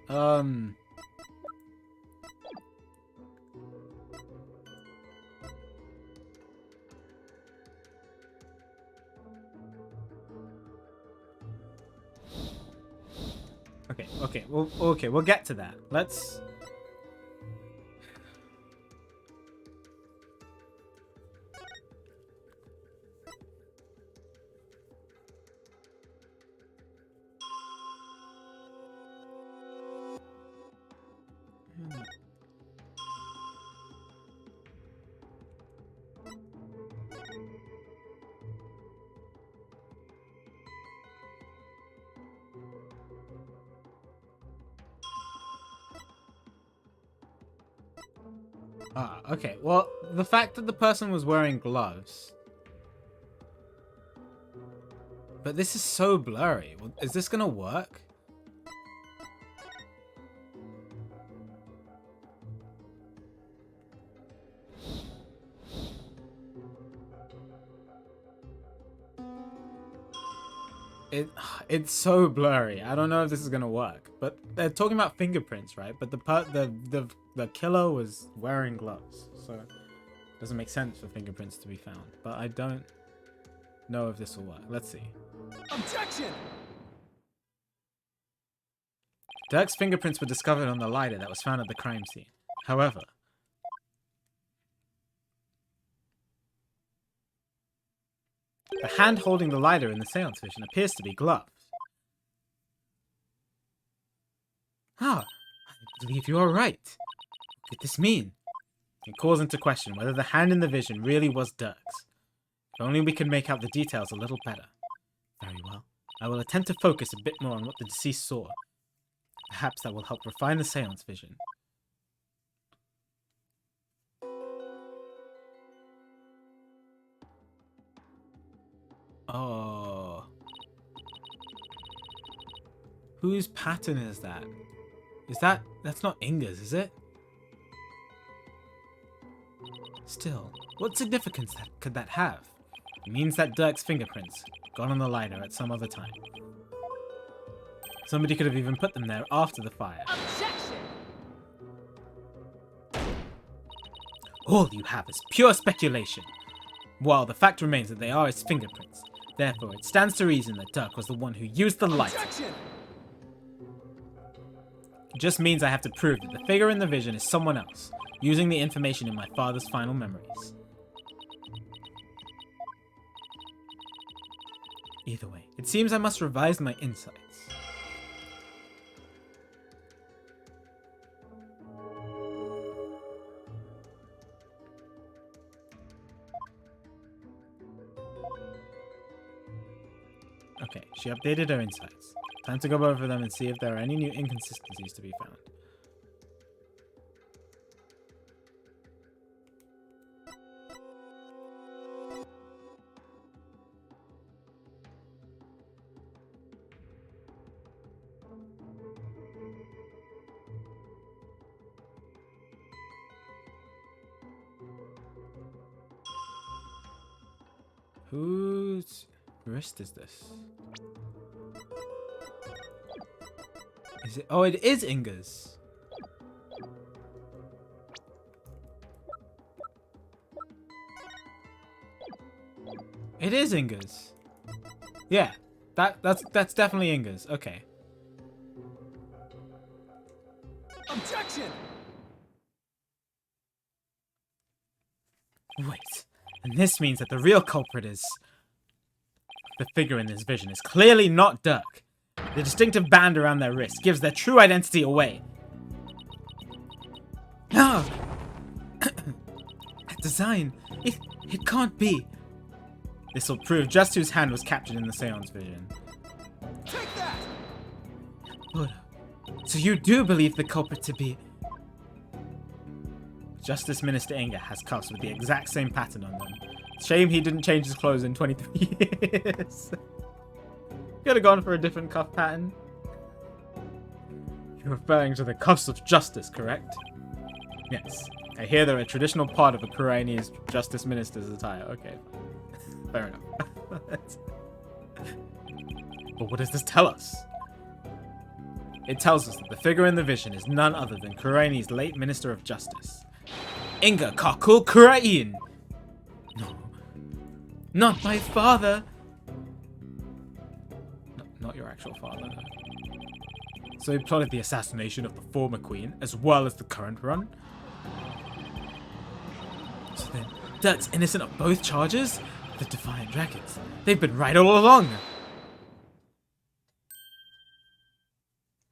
Okay, we'll get to that. Let's... okay. Well, the fact that the person was wearing gloves... But this is so blurry. Is this gonna work? It's so blurry. I don't know if this is gonna work. But they're talking about fingerprints, right? But the killer was wearing gloves, so it doesn't make sense for fingerprints to be found. But I don't know if this will work. Let's see. Objection! Dirk's fingerprints were discovered on the lighter that was found at the crime scene. However, the hand holding the lighter in the seance vision appears to be gloved. Ah, I believe you are right. What could this mean? It calls into question whether the hand in the vision really was Dirk's. If only we could make out the details a little better. Very well. I will attempt to focus a bit more on what the deceased saw. Perhaps that will help refine the seance vision. Oh. Whose pattern is that? That's not Inga's, is it? Still, what significance could that have? It means that Dirk's fingerprints got on the lighter at some other time. Somebody could have even put them there after the fire. Objection! All you have is pure speculation. While the fact remains that they are his fingerprints. Therefore, it stands to reason that Dirk was the one who used the lighter. Objection! It just means I have to prove that the figure in the vision is someone else, using the information in my father's final memories. Either way, it seems I must revise my insights. Okay, she updated her insights. Time to go over them and see if there are any new inconsistencies to be found. Whose wrist is this? Is it? Oh, it is Inga's. It is Inga's. Yeah, that's definitely Inga's. Okay. Objection! Wait, and this means that the real culprit is... The figure in this vision is clearly not Dirk. The distinctive band around their wrist gives their true identity away. No! That design, it can't be. This will prove just whose hand was captured in the seance vision. Take that! Good. So you do believe the culprit to be... Justice Minister Inga has cuffs with the exact same pattern on them. Shame he didn't change his clothes in 23 years. Could have gone for a different cuff pattern. You're referring to the cuffs of justice, correct? Yes. I hear they're a traditional part of a Kuraini's Justice Minister's attire. Okay. Fair enough. But what does this tell us? It tells us that the figure in the vision is none other than Kuraini's late Minister of Justice. Inga Kakul Kurain! No. Not my father! No, not your actual father, though. So he plotted the assassination of the former queen, as well as the current one? So then, Dirk's innocent of both charges? The Defiant Dragons. They've been right all along!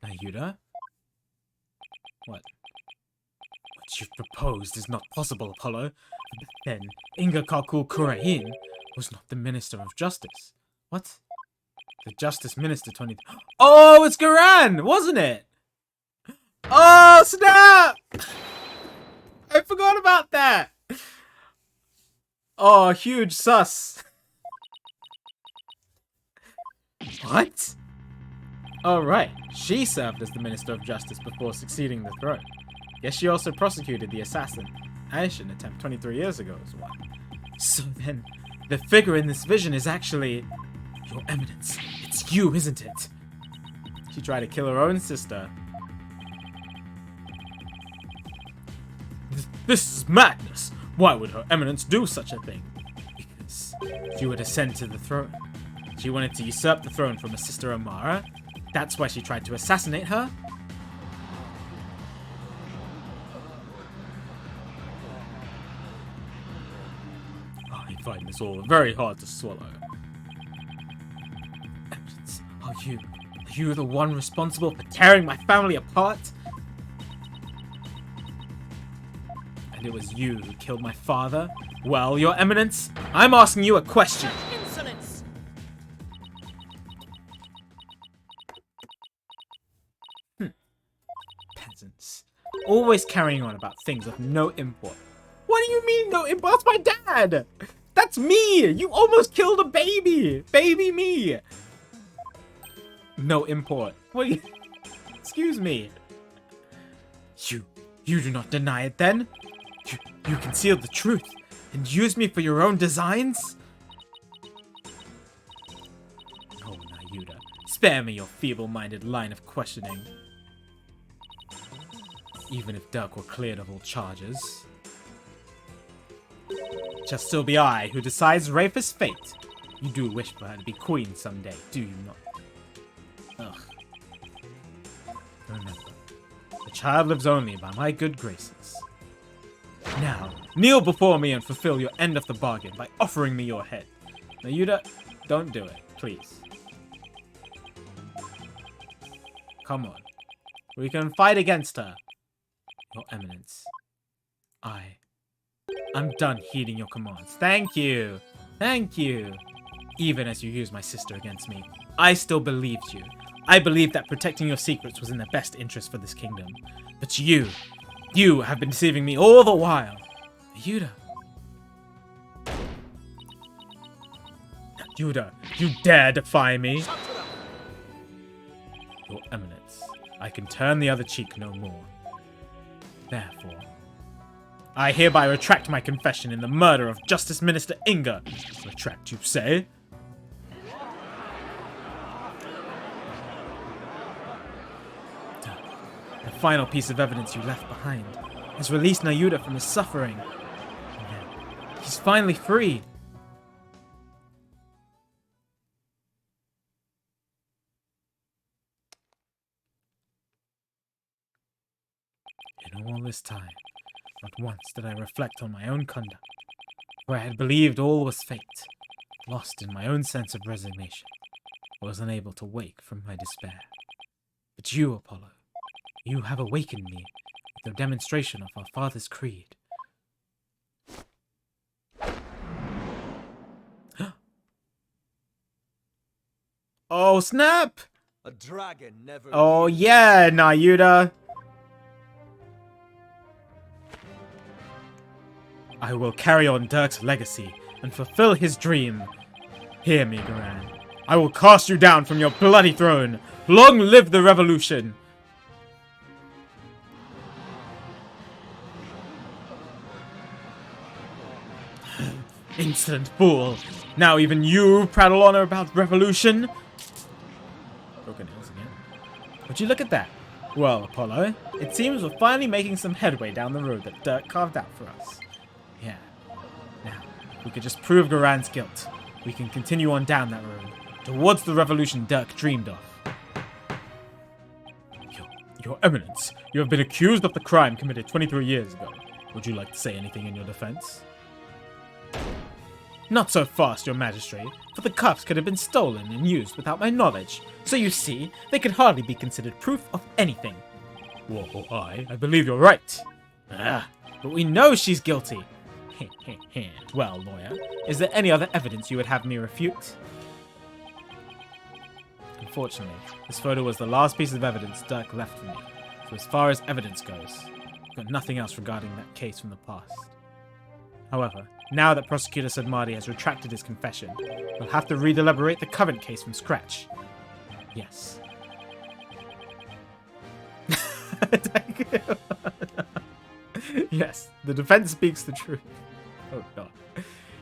Nayuda? What? What you've proposed is not possible, Apollo. Then, Inga Kakul Kurain was not the Minister of Justice. What? The Justice Minister 20... Oh, it's Garan, wasn't it? Oh, snap! I forgot about that! Oh, huge sus. What? Oh, right. She served as the Minister of Justice before succeeding the throne. Guess she also prosecuted the assassination attempt 23 years ago as well. So then, the figure in this vision is actually... Your Eminence. It's you, isn't it? She tried to kill her own sister. This is madness. Why would Her Eminence do such a thing? Because she would ascend to the throne. She wanted to usurp the throne from her sister Amara. That's why she tried to assassinate her. find this all very hard to swallow. Eminence, are you the one responsible for tearing my family apart? And it was you who killed my father? Well, Your Eminence, I'm asking you a question. Such insolence! Peasants. Always carrying on about things of no import. What do you mean no import? That's my dad! That's me! You almost killed a baby! Baby me! No import. What do you... Excuse me. You do not deny it then? You concealed the truth and used me for your own designs? Oh, Nayuda, spare me your feeble-minded line of questioning. Even if Dirk were cleared of all charges, it shall still be I who decides Rafa's fate. You do wish for her to be queen someday, do you not? Ugh. Remember, the child lives only by my good graces. Now, kneel before me and fulfill your end of the bargain by offering me your head. Nayuda, don't do it, please. Come on. We can fight against her. Your Eminence. I'm done heeding your commands. Thank you. Thank you. Even as you used my sister against me, I still believed you. I believed that protecting your secrets was in the best interest for this kingdom. But you have been deceiving me all the while. Yuda. Yuda, you dare defy me? Your Eminence, I can turn the other cheek no more. Therefore, I hereby retract my confession in the murder of Justice Minister Inga. Retract, you say? The final piece of evidence you left behind has released Nayuda from his suffering. And then, he's finally free. In all this time, not once did I reflect on my own conduct, for I had believed all was fate. Lost in my own sense of resignation, I was unable to wake from my despair. But you, Apollo, you have awakened me with your demonstration of our father's creed. Oh, snap! A dragon never. Oh, yeah, Nayuda! I will carry on Dirk's legacy and fulfill his dream. Hear me, Garan. I will cast you down from your bloody throne. Long live the revolution! Insolent fool! Now even you prattle on about revolution? Broken nails again. Would you look at that? Well, Apollo, it seems we're finally making some headway down the road that Dirk carved out for us. Yeah. Now, if we could just prove Garan's guilt, we can continue on down that road, towards the revolution Dirk dreamed of. Your Eminence, you have been accused of the crime committed 23 years ago. Would you like to say anything in your defense? Not so fast, your Majesty, for the cups could have been stolen and used without my knowledge. So you see, they could hardly be considered proof of anything. Whoa, I believe you're right. But we know she's guilty. Well, lawyer, is there any other evidence you would have me refute? Unfortunately, this photo was the last piece of evidence Dirk left for me. So as far as evidence goes, I've got nothing else regarding that case from the past. However, now that Prosecutor Sadmadi has retracted his confession, we'll have to redeliberate the Covent case from scratch. Yes. Yes, the defense speaks the truth. Oh god.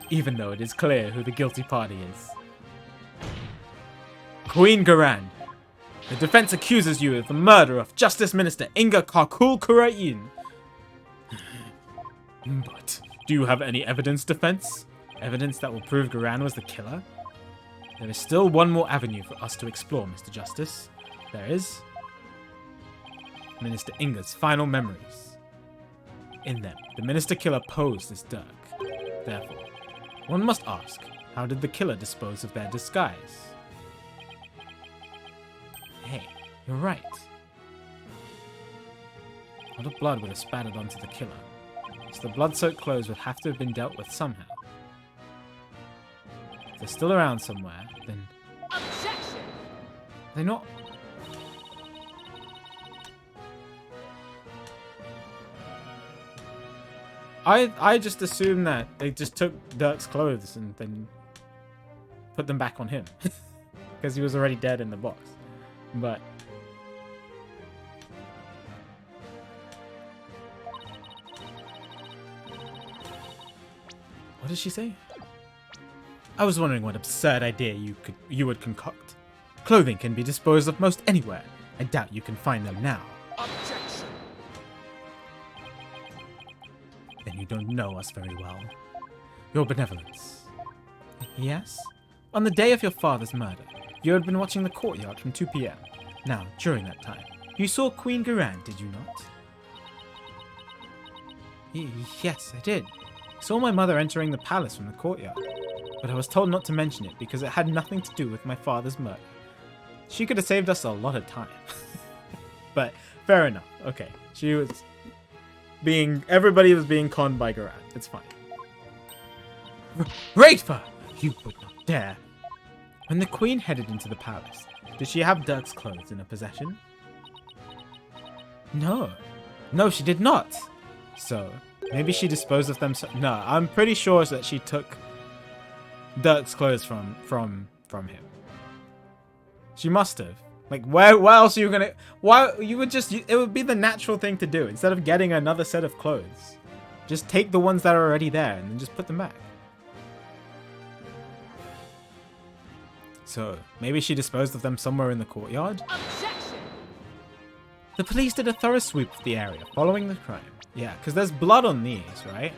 Even though it is clear who the guilty party is. Queen Garan, the defense accuses you of the murder of Justice Minister Inga Karkul Kurain. But do you have any evidence, defense? Evidence that will prove Garan was the killer? There is still one more avenue for us to explore, Mr. Justice. There is Minister Inga's final memories. In them, the Minister Killer posed as Dirk. Therefore, One must ask, how did the killer dispose of their disguise? Hey, you're right. A lot of blood would have spattered onto the killer, so the blood-soaked clothes would have to have been dealt with somehow. If they're still around somewhere, then... Objection! They're not... I just assumed that they just took Dirk's clothes and then put them back on him. Because he was already dead in the box. But... What did she say? I was wondering what absurd idea you would concoct. Clothing can be disposed of most anywhere. I doubt you can find them now. Objection! Then you don't know us very well. Your benevolence. Yes? On the day of your father's murder, you had been watching the courtyard from 2 p.m. Now, during that time, you saw Queen Garan, did you not? Yes, I did. I saw my mother entering the palace from the courtyard, but I was told not to mention it because it had nothing to do with my father's murder. She could have saved us a lot of time. But, fair enough. Okay, she was being... Everybody was being conned by Garan. It's fine. Rafer! You would not dare. When the queen headed into the palace, did she have Dirk's clothes in her possession? No. No, she did not. So, maybe she disposed of them. No, I'm pretty sure that she took Dirk's clothes from him. She must have. Like, where else are you gonna... Why you would just... It would be the natural thing to do. Instead of getting another set of clothes, just take the ones that are already there and then just put them back. So, maybe she disposed of them somewhere in the courtyard? Objection! The police did a thorough sweep of the area following the crime. Yeah, because there's blood on these, right?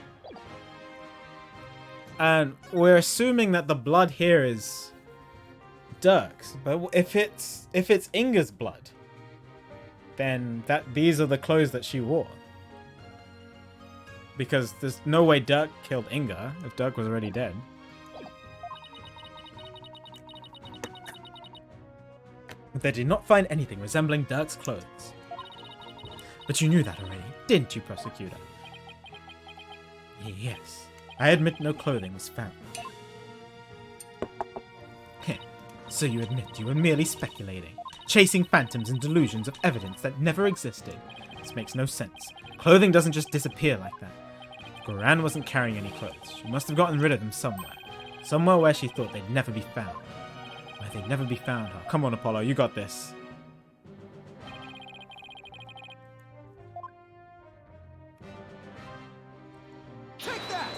And we're assuming that the blood here is Dirk's. But if it's Inga's blood, then these are the clothes that she wore. Because there's no way Dirk killed Inga if Dirk was already dead. But they did not find anything resembling Dirk's clothes. But you knew that already, didn't you, prosecutor? Yes. I admit no clothing was found. So you admit you were merely speculating, chasing phantoms and delusions of evidence that never existed. This makes no sense. Clothing doesn't just disappear like that. Garan wasn't carrying any clothes. She must have gotten rid of them somewhere. Somewhere where she thought they'd never be found. Where they'd never be found. Oh, come on, Apollo, you got this. Take that!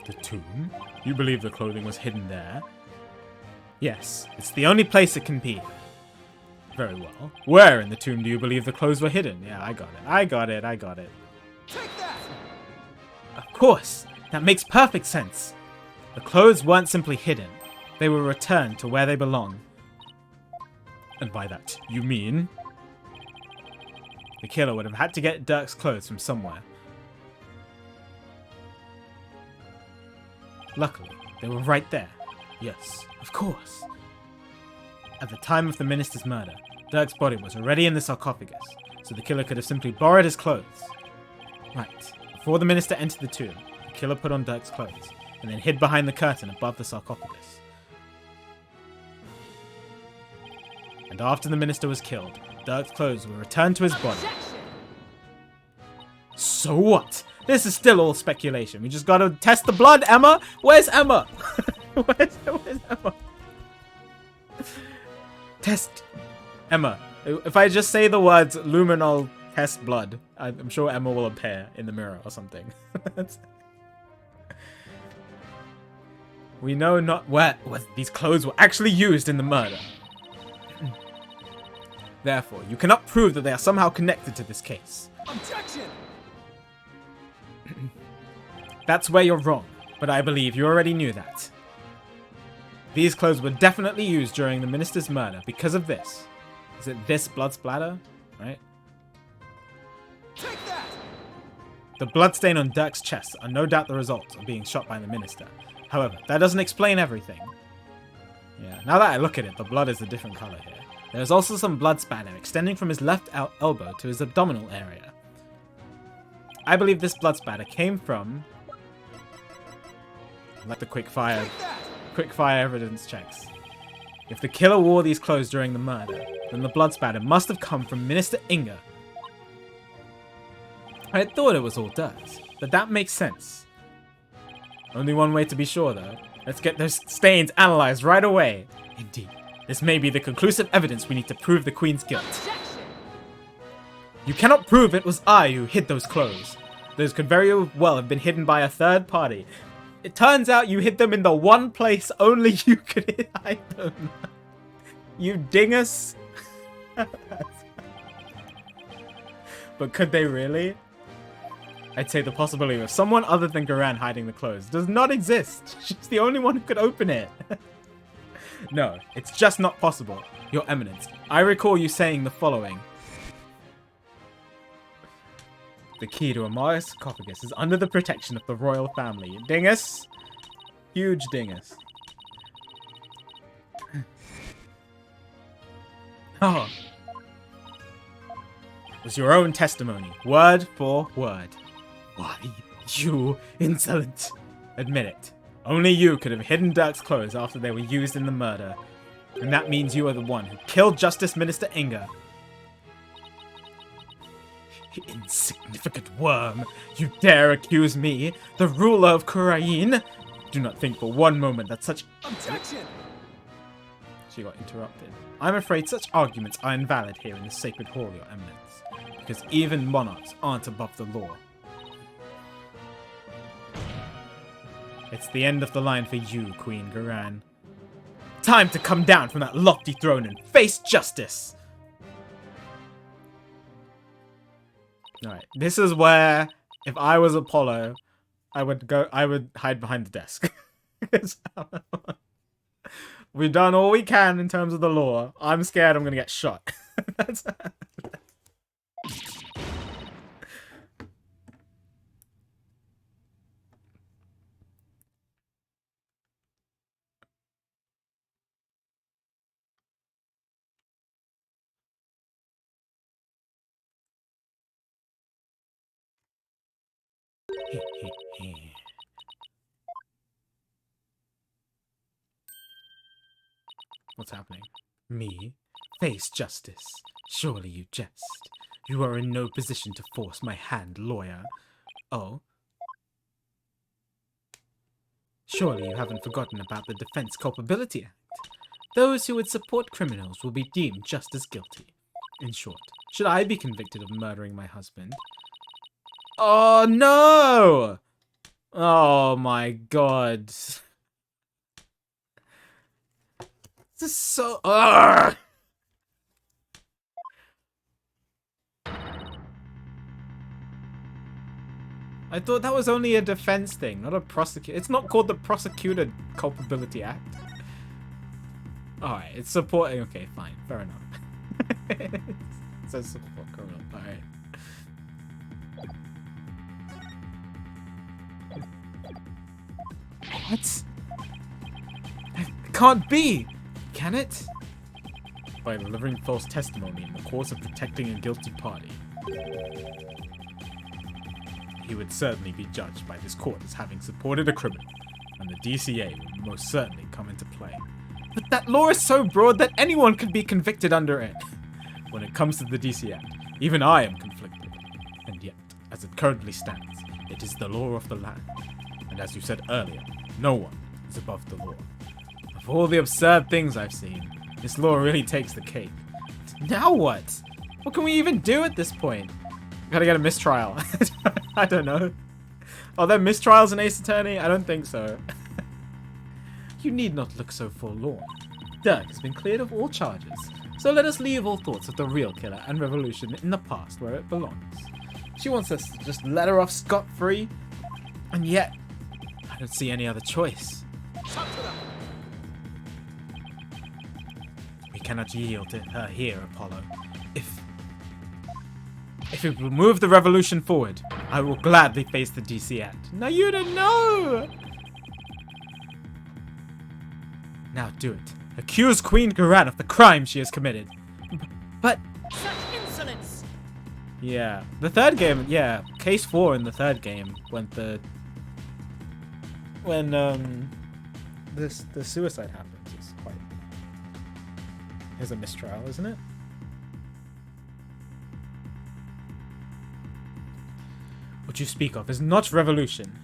The tomb? You believe the clothing was hidden there? Yes, it's the only place it can be. Very well. Where in the tomb do you believe the clothes were hidden? Yeah, I got it. Take that! Of course! That makes perfect sense. The clothes weren't simply hidden. They were returned to where they belong. And by that, you mean? The killer would have had to get Dirk's clothes from somewhere. Luckily, they were right there. Yes, of course. At the time of the minister's murder, Dirk's body was already in the sarcophagus, so the killer could have simply borrowed his clothes. Right. Before the minister entered the tomb, the killer put on Dirk's clothes, and then hid behind the curtain above the sarcophagus. And after the minister was killed, Dirk's clothes were returned to his body. Objection! So what? This is still all speculation. We just gotta test the blood, Emma! Where's Emma? Where's Emma? Test Emma. If I just say the words luminol test blood, I'm sure Emma will appear in the mirror or something. We know not where these clothes were actually used in the murder. Therefore, you cannot prove that they are somehow connected to this case. Objection! That's where you're wrong, but I believe you already knew that. These clothes were definitely used during the minister's murder because of this. Is it this blood splatter? Right? Take that! The bloodstain on Dirk's chest are no doubt the result of being shot by the minister. However, that doesn't explain everything. Yeah, now that I look at it, the blood is a different color here. There is also some blood spatter extending from his left elbow to his abdominal area. I believe this blood spatter came from... like the quick fire evidence checks. If the killer wore these clothes during the murder, then the blood spatter must have come from Minister Inga. I had thought it was all Dirk's, but that makes sense. Only one way to be sure, though. Let's get those stains analyzed right away. Indeed, this may be the conclusive evidence we need to prove the Queen's guilt. Objection! You cannot prove it was I who hid those clothes. Those could very well have been hidden by a third party. It turns out you hid them in the one place only you could hide them. You dingus. But could they really? I'd say the possibility of someone other than Garan hiding the clothes does not exist. She's the only one who could open it. No, it's just not possible. Your Eminence, I recall you saying the following. The key to Amari's sarcophagus is under the protection of the royal family. Dingus. Huge dingus. Oh. It was your own testimony, word for word. Why, you insolent. Admit it. Only you could have hidden Dirk's clothes after they were used in the murder. And that means you are the one who killed Justice Minister Inga. Insignificant worm. You dare accuse me, the ruler of Khura'in? Do not think for one moment that such... Objection! She got interrupted. I'm afraid such arguments are invalid here in the Sacred Hall, Your Eminence. Because even monarchs aren't above the law. It's the end of the line for you, Queen Garan. Time to come down from that lofty throne and face justice! Alright, this is where, if I was Apollo, I would hide behind the desk. We've done all we can in terms of the law. I'm scared I'm gonna get shot. That's... What's happening? Me? Face justice. Surely you jest. You are in no position to force my hand, lawyer. Oh? Surely you haven't forgotten about the Defense Culpability Act. Those who would support criminals will be deemed just as guilty. In short, should I be convicted of murdering my husband? Oh no! Oh my god. This is so... Ugh! I thought that was only a defense thing, not a prosecute. It's not called the Prosecutor Culpability Act. Alright, it's supporting... Okay, fine. Fair enough. It says support criminal. Alright. What? It can't be! Can it? By delivering false testimony in the course of protecting a guilty party. He would certainly be judged by this court as having supported a criminal, and the DCA would most certainly come into play. But that law is so broad that anyone could be convicted under it. When it comes to the DC Act, even I am conflicted. And yet, as it currently stands, it is the law of the land. And as you said earlier, no one is above the law. Of all the absurd things I've seen, this law really takes the cake. Now what? What can we even do at this point? Gotta get a mistrial. I don't know. Are there mistrials in Ace Attorney? I don't think so. You need not look so forlorn. Dirk has been cleared of all charges, so let us leave all thoughts of the real killer and revolution in the past where it belongs. She wants us to just let her off scot-free, and yet, I don't see any other choice. We cannot yield to her here, Apollo. If it will move the revolution forward, I will gladly face the DC Act. Now you don't know! Now do it. Accuse Queen Garan of the crime she has committed. But... Such insolence! Yeah. The third game, yeah. Case 4 in the third game, when the suicide happens, it's quite... It's a mistrial, isn't it? What you speak of is not revolution.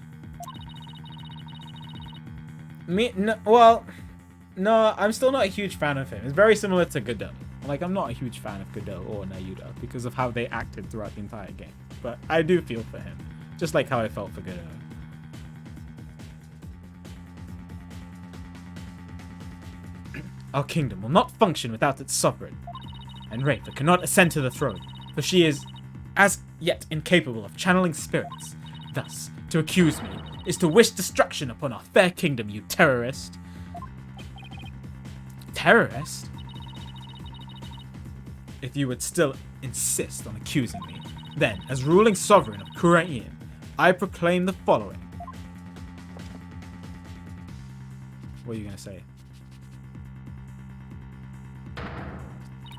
No, I'm still not a huge fan of him. It's very similar to Godot. Like, I'm not a huge fan of Godot or Nayuda because of how they acted throughout the entire game. But I do feel for him, just like how I felt for Godot. Our kingdom will not function without its sovereign, and Rafa cannot ascend to the throne, for she is as yet incapable of channeling spirits. Thus, to accuse me is to wish destruction upon our fair kingdom, you terrorist. Terrorist? If you would still insist on accusing me, then, as ruling sovereign of Khura'in, I proclaim the following. What are you gonna say?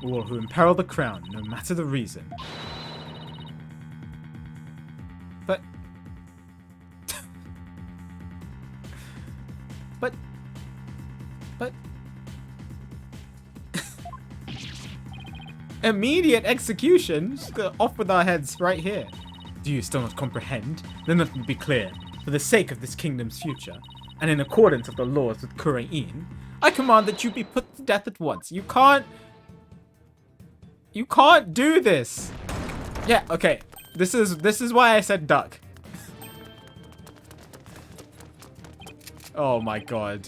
All who imperil the crown, no matter the reason. But... But... Immediate execution? Just go off with our heads right here. Do you still not comprehend? Then let me be clear. For the sake of this kingdom's future, and in accordance with the laws with Khura'in, I command that you be put to death at once. You can't do this. Yeah, okay. This is why I said duck. Oh my god.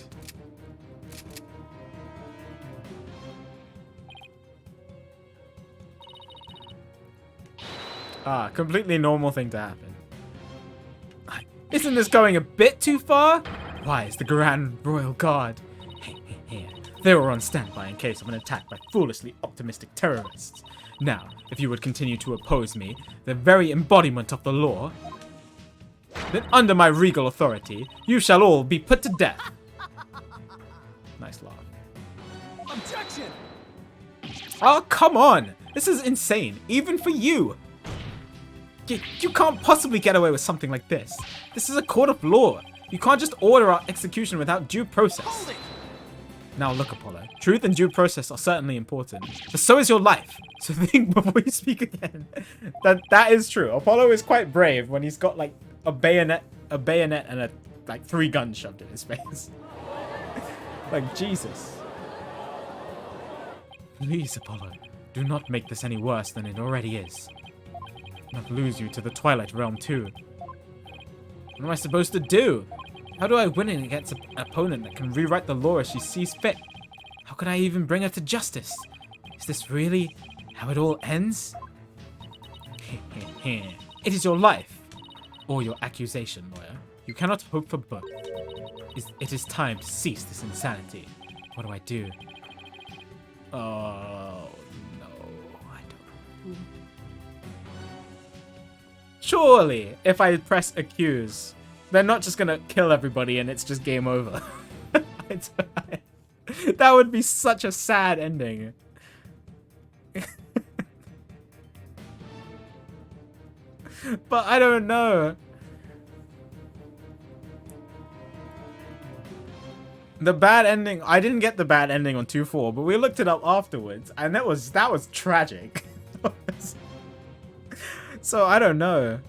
Completely normal thing to happen. Isn't this going a bit too far? Why is the Grand Royal Guard? Hey. They were on standby in case of an attack by foolishly optimistic terrorists. Now, if you would continue to oppose me, the very embodiment of the law, then under my regal authority, you shall all be put to death. Nice laugh. Objection! Oh, come on! This is insane, even for you! You can't possibly get away with something like this. This is a court of law. You can't just order our execution without due process. Hold it! Now look, Apollo. Truth and due process are certainly important, but so is your life. So think before you speak again. That is true. Apollo is quite brave when he's got like a bayonet and like 3 guns shoved in his face. Like Jesus. Please, Apollo, do not make this any worse than it already is. Not lose you to the Twilight Realm too. What am I supposed to do? How do I win against an opponent that can rewrite the law as she sees fit? How could I even bring her to justice? Is this really how it all ends? It is your life, or your accusation, lawyer. You cannot hope for both. It is time to cease this insanity. What do I do? Oh, no, I don't know. Surely, if I press accuse, they're not just gonna kill everybody and it's just game over. That would be such a sad ending. But I don't know. The bad ending, I didn't get the bad ending on 2-4, but we looked it up afterwards, and that was tragic. So I don't know.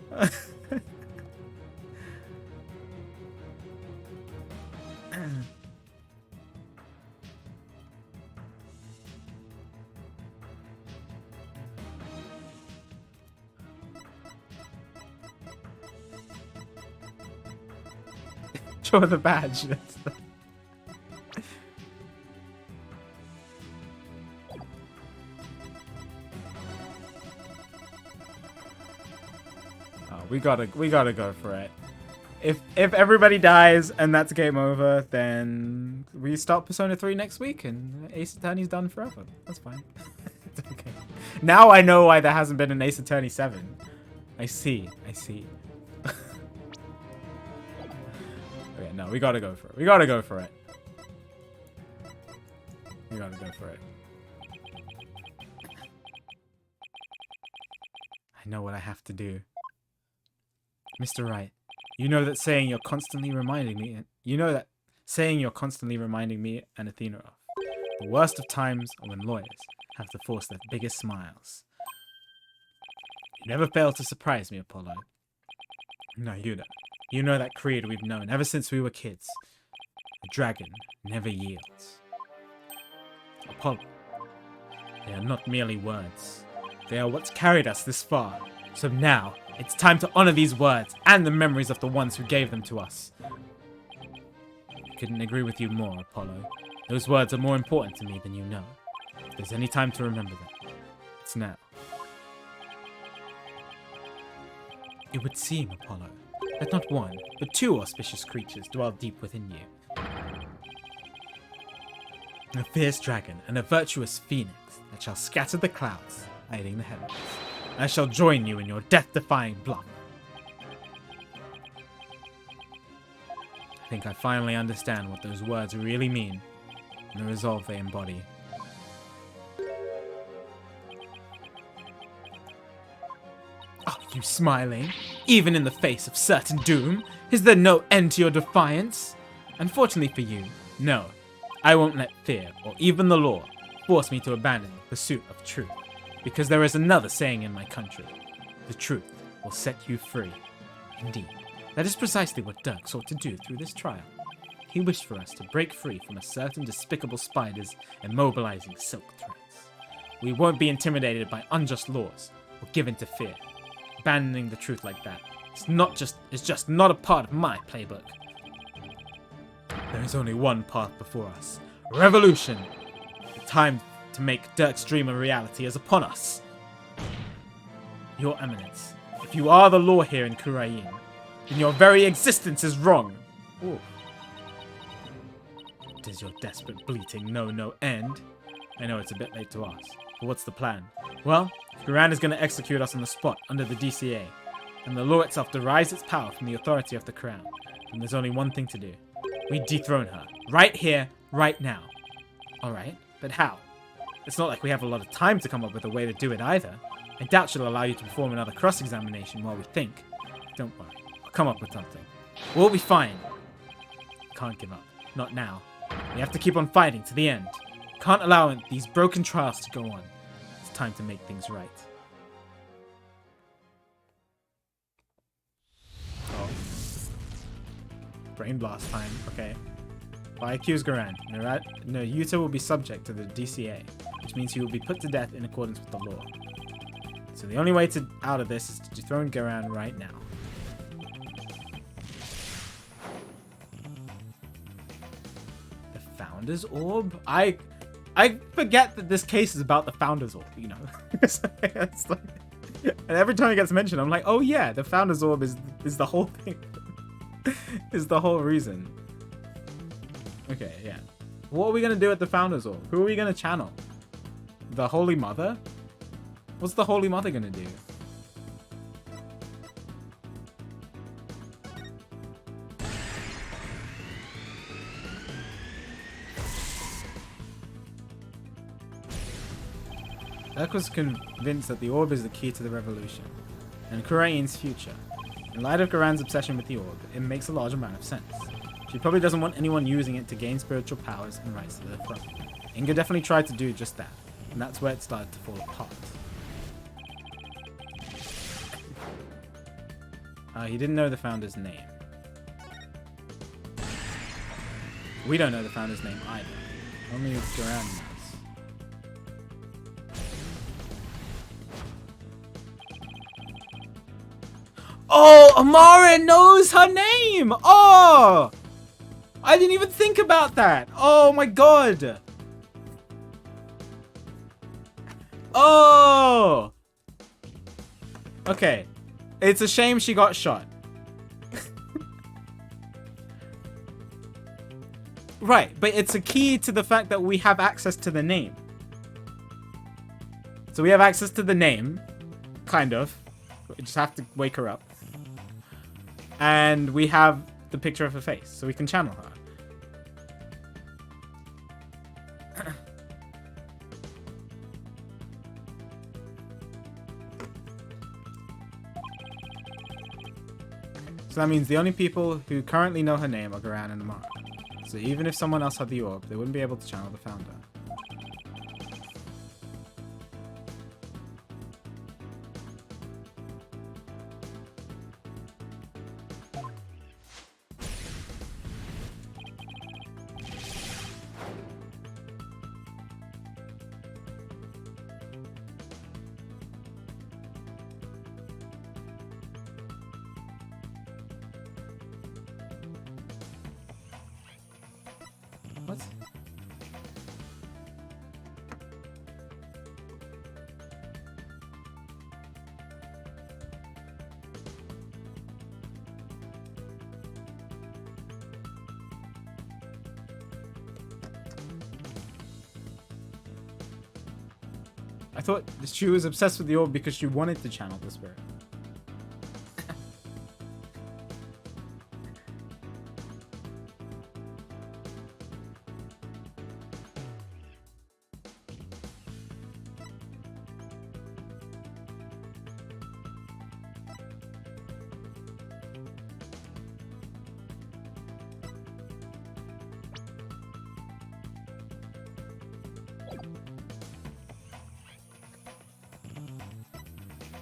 Show the badge. We gotta go for it. If everybody dies and that's game over, then we start Persona 3 next week and Ace Attorney's done forever. That's fine. It's okay. Now I know why there hasn't been an Ace Attorney 7. I see. Okay, no, we gotta go for it. We gotta go for it. I know what I have to do. Mr. Wright, you know that saying you're constantly reminding me and Athena of. The worst of times are when lawyers have to force their biggest smiles. You never fail to surprise me, Apollo. No, you don't. You know that creed we've known ever since we were kids. A dragon never yields. Apollo, they are not merely words. They are what's carried us this far. So now, it's time to honor these words and the memories of the ones who gave them to us. I couldn't agree with you more, Apollo. Those words are more important to me than you know. If there's any time to remember them, it's now. It would seem, Apollo, that not one, but two auspicious creatures dwell deep within you. A fierce dragon and a virtuous phoenix that shall scatter the clouds, hiding the heavens. I shall join you in your death-defying bluff. I think I finally understand what those words really mean and the resolve they embody. Are you smiling? Even in the face of certain doom? Is there no end to your defiance? Unfortunately for you, no. I won't let fear, or even the law, force me to abandon the pursuit of truth. Because there is another saying in my country. The truth will set you free. Indeed, that is precisely what Dirk sought to do through this trial. He wished for us to break free from a certain despicable spider's immobilizing silk threads. We won't be intimidated by unjust laws or given to fear. Abandoning the truth like that is just not a part of my playbook. There is only one path before us. Revolution! The time to make Dirk's dream a reality is upon us. Your Eminence, if you are the law here in Khura'in, then your very existence is wrong. Ooh. Does your desperate bleating know no end? I know it's a bit late to ask, but what's the plan? Well, Khura'in is going to execute us on the spot under the DCA, and the law itself derives its power from the authority of the crown, and there's only one thing to do. We dethrone her. Right here, right now. Alright, but how? It's not like we have a lot of time to come up with a way to do it either. I doubt she'll allow you to perform another cross-examination while we think. Don't worry, I'll come up with something. We'll be fine. Can't give up. Not now. We have to keep on fighting to the end. Can't allow these broken trials to go on. It's time to make things right. Oh. Brain blast time. Okay. I accuse Garan. No, Yuta will be subject to the DCA, which means he will be put to death in accordance with the law. So the only way out of this is to dethrone Garan right now. The Founder's Orb? I forget that this case is about the Founder's Orb, you know. It's like, and every time it gets mentioned, I'm like, oh yeah, the Founder's Orb is the whole thing. Is the whole reason. Okay, yeah. What are we gonna do at the Founder's Orb? Who are we gonna channel? The Holy Mother? What's the Holy Mother gonna do? Dirk was convinced that the orb is the key to the revolution and Khura'in's future. In light of Garan's obsession with the orb, it makes a large amount of sense. She probably doesn't want anyone using it to gain spiritual powers and rights to the throne. Inga definitely tried to do just that, and that's where it started to fall apart. He didn't know the Founder's name. We don't know the Founder's name either. Only Garan knows. Oh, Amara knows her name! Oh! I didn't even think about that! Oh my god! Oh! Okay. It's a shame she got shot. Right, but it's a key to the fact that we have access to the name. So we have access to the name. Kind of. We just have to wake her up. And we have the picture of her face, so we can channel her. So that means the only people who currently know her name are Garan and Amara. So even if someone else had the orb, they wouldn't be able to channel the founder. What? I thought she was obsessed with the orb because she wanted to channel the spirit.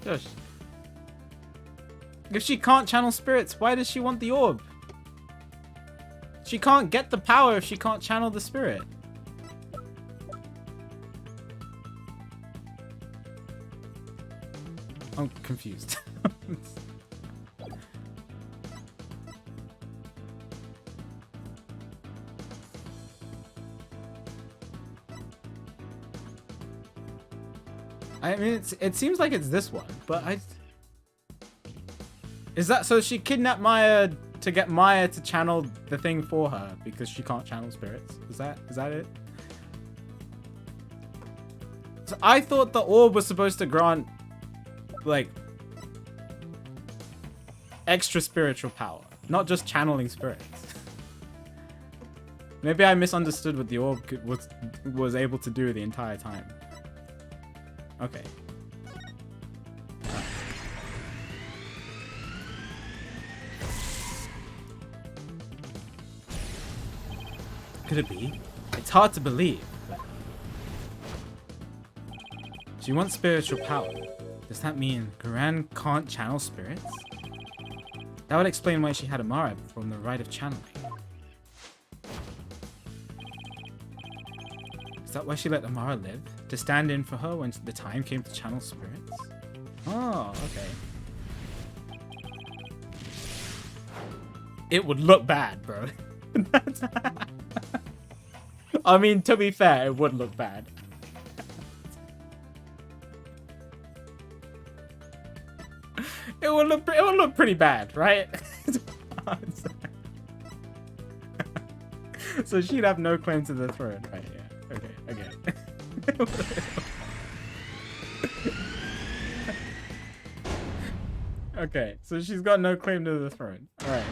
Josh, if she can't channel spirits, why does she want the orb? She can't get the power if she can't channel the spirit. I'm confused. I mean, it seems like it's this one, but is that so? She kidnapped Maya to get Maya to channel the thing for her because she can't channel spirits. Is that it? So I thought the orb was supposed to grant like extra spiritual power, not just channeling spirits. Maybe I misunderstood what the orb was able to do the entire time. Okay. Could it be? It's hard to believe. But she wants spiritual power. Does that mean Garan can't channel spirits? That would explain why she had Amara perform the rite of channeling. Is that why she let Amara live? To stand in for her when the time came to channel spirits? Oh, okay. It would look bad, bro. I mean, to be fair, it would look bad. It would look pretty bad, right? So she'd have no claim to the throne, right? Yeah. Okay. Okay, so she's got no claim to the throne. Alright.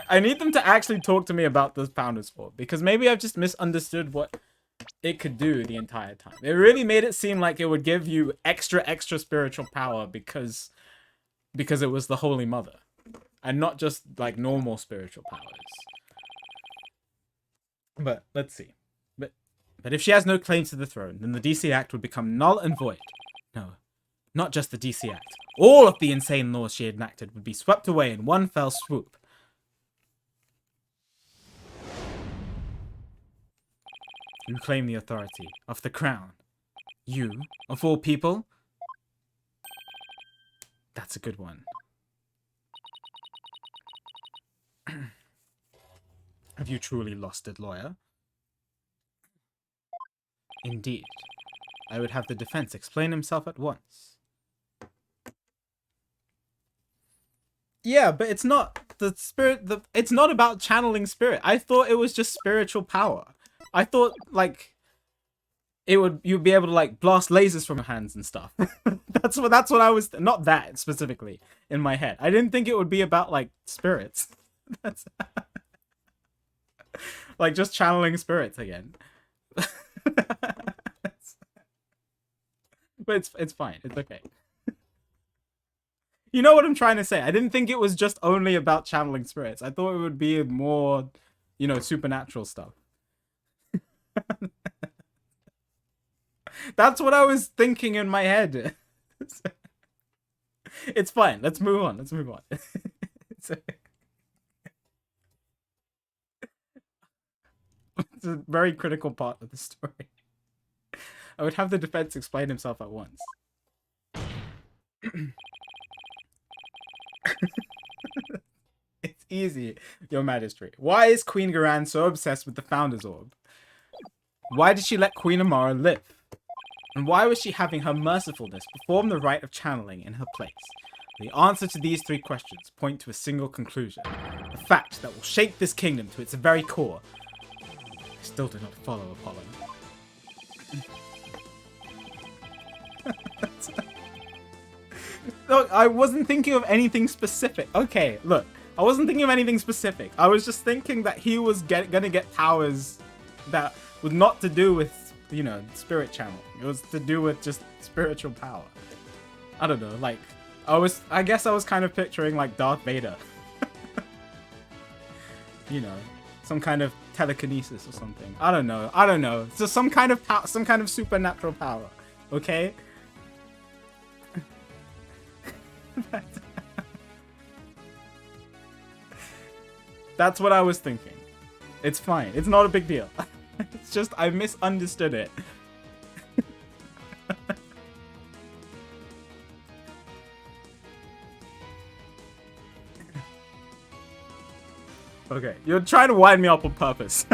I need them to actually talk to me about this Founder's Orb, because maybe I've just misunderstood what it could do the entire time. It really made it seem like it would give you extra spiritual power because it was the Holy Mother, and not just like normal spiritual powers. But let's see. But if she has no claim to the throne, then the DC Act would become null and void. No, not just the DC Act. All of the insane laws she had enacted would be swept away in one fell swoop. You claim the authority of the crown. You, of all people? That's a good one. Have you truly lost it, lawyer? Indeed. I would have the defense explain himself at once. Yeah, but it's not the spirit. It's not about channeling spirit. I thought it was just spiritual power. I thought, like, you'd be able to like blast lasers from your hands and stuff. That's what I was, not that specifically in my head. I didn't think it would be about like spirits. That's like just channeling spirits again. But it's fine. It's okay. You know what I'm trying to say? I didn't think it was just only about channeling spirits. I thought it would be more, you know, supernatural stuff. That's what I was thinking in my head. It's fine. Let's move on. Let's move on. It's a very critical part of the story. I would have the defense explain himself at once. It's easy, Your Majesty. Why is Queen Garan so obsessed with the Founder's Orb? Why did she let Queen Amara live? And why was she having her mercifulness perform the rite of channeling in her place? The answer to these three questions point to a single conclusion. A fact that will shake this kingdom to its very core. I still do not follow Apollo. Look, I wasn't thinking of anything specific. Okay, look. I wasn't thinking of anything specific. I was just thinking that he was gonna get powers that was not to do with, you know, spirit channeling. It was to do with just spiritual power. I don't know, like, I guess I was kind of picturing like Darth Vader. You know, some kind of telekinesis or something. I don't know. So some kind of supernatural power. Okay? That's what I was thinking. It's fine. It's not a big deal. It's just I misunderstood it. Okay, you're trying to wind me up on purpose.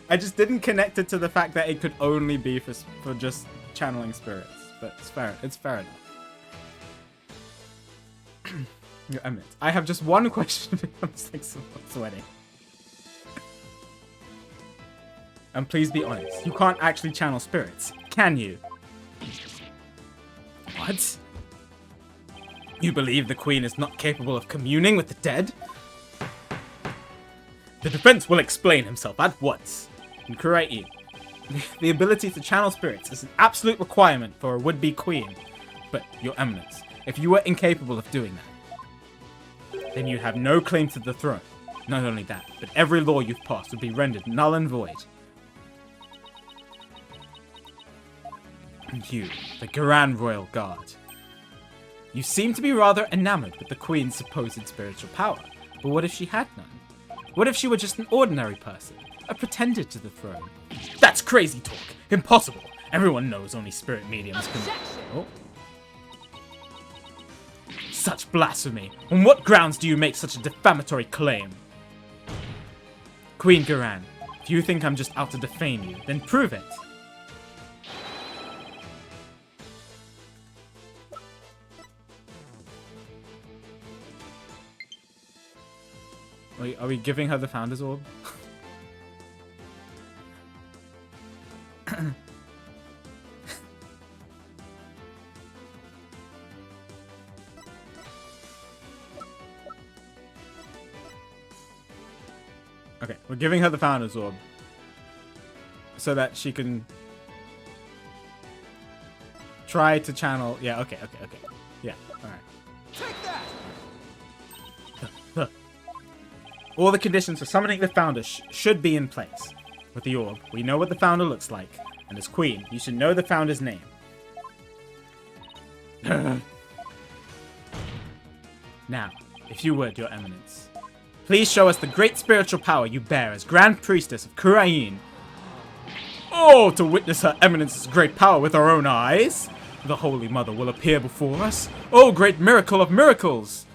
I just didn't connect it to the fact that it could only be for just channeling spirits. But it's fair enough. Your Eminence, I have just one question. I'm like sweating. And please be honest, you can't actually channel spirits, can you? What? You believe the Queen is not capable of communing with the dead? The defense will explain himself at once. And correct you. The ability to channel spirits is an absolute requirement for a would-be queen. But, Your Eminence, if you were incapable of doing that, then you have no claim to the throne. Not only that, but every law you've passed would be rendered null and void. And you, the Garan Royal Guard. You seem to be rather enamored with the Queen's supposed spiritual power. But what if she had none? What if she were just an ordinary person? A pretender to the throne? That's crazy talk. Impossible. Everyone knows only spirit mediums can... Oh. Such blasphemy. On what grounds do you make such a defamatory claim? Queen Garan, if you think I'm just out to defame you, then prove it. Wait, are we giving her the Founder's Orb? Okay, we're giving her the Founder's Orb so that she can try to channel. Yeah, okay. Yeah, alright. Take that! All the conditions for summoning the Founder should be in place. With the orb, we know what the Founder looks like, and as Queen, you should know the Founder's name. Now, if you would, Your Eminence, please show us the great spiritual power you bear as Grand Priestess of Khura'in. Oh, to witness Her Eminence's great power with our own eyes! The Holy Mother will appear before us. Oh, great miracle of miracles!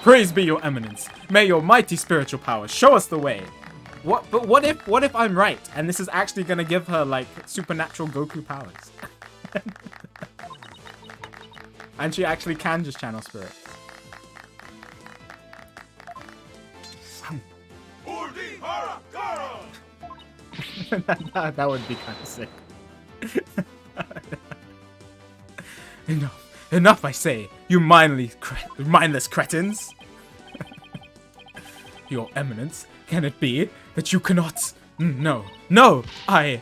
Praise be Your Eminence. May your mighty spiritual power show us the way. But what if I'm right and this is actually gonna give her like supernatural Goku powers? And she actually can just channel spirits. that would be kind of sick. Enough. Enough, I say, you mindless cretins. Your Eminence, can it be that you cannot... No. No! I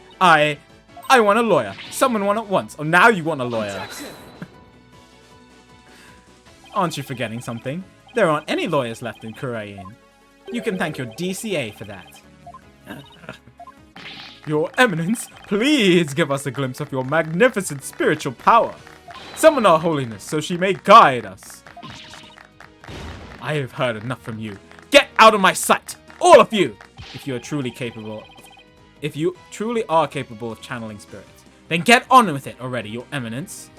want a lawyer. Someone won at once. Oh, now you want a lawyer. Objection! Aren't you forgetting something? There aren't any lawyers left in Kurain. You can thank your DCA for that. Your Eminence, please give us a glimpse of your magnificent spiritual power. Summon our holiness so she may guide us. I have heard enough from you. Get out of my sight! All of you! If you truly are capable of channeling spirits, then get on with it already, Your Eminence.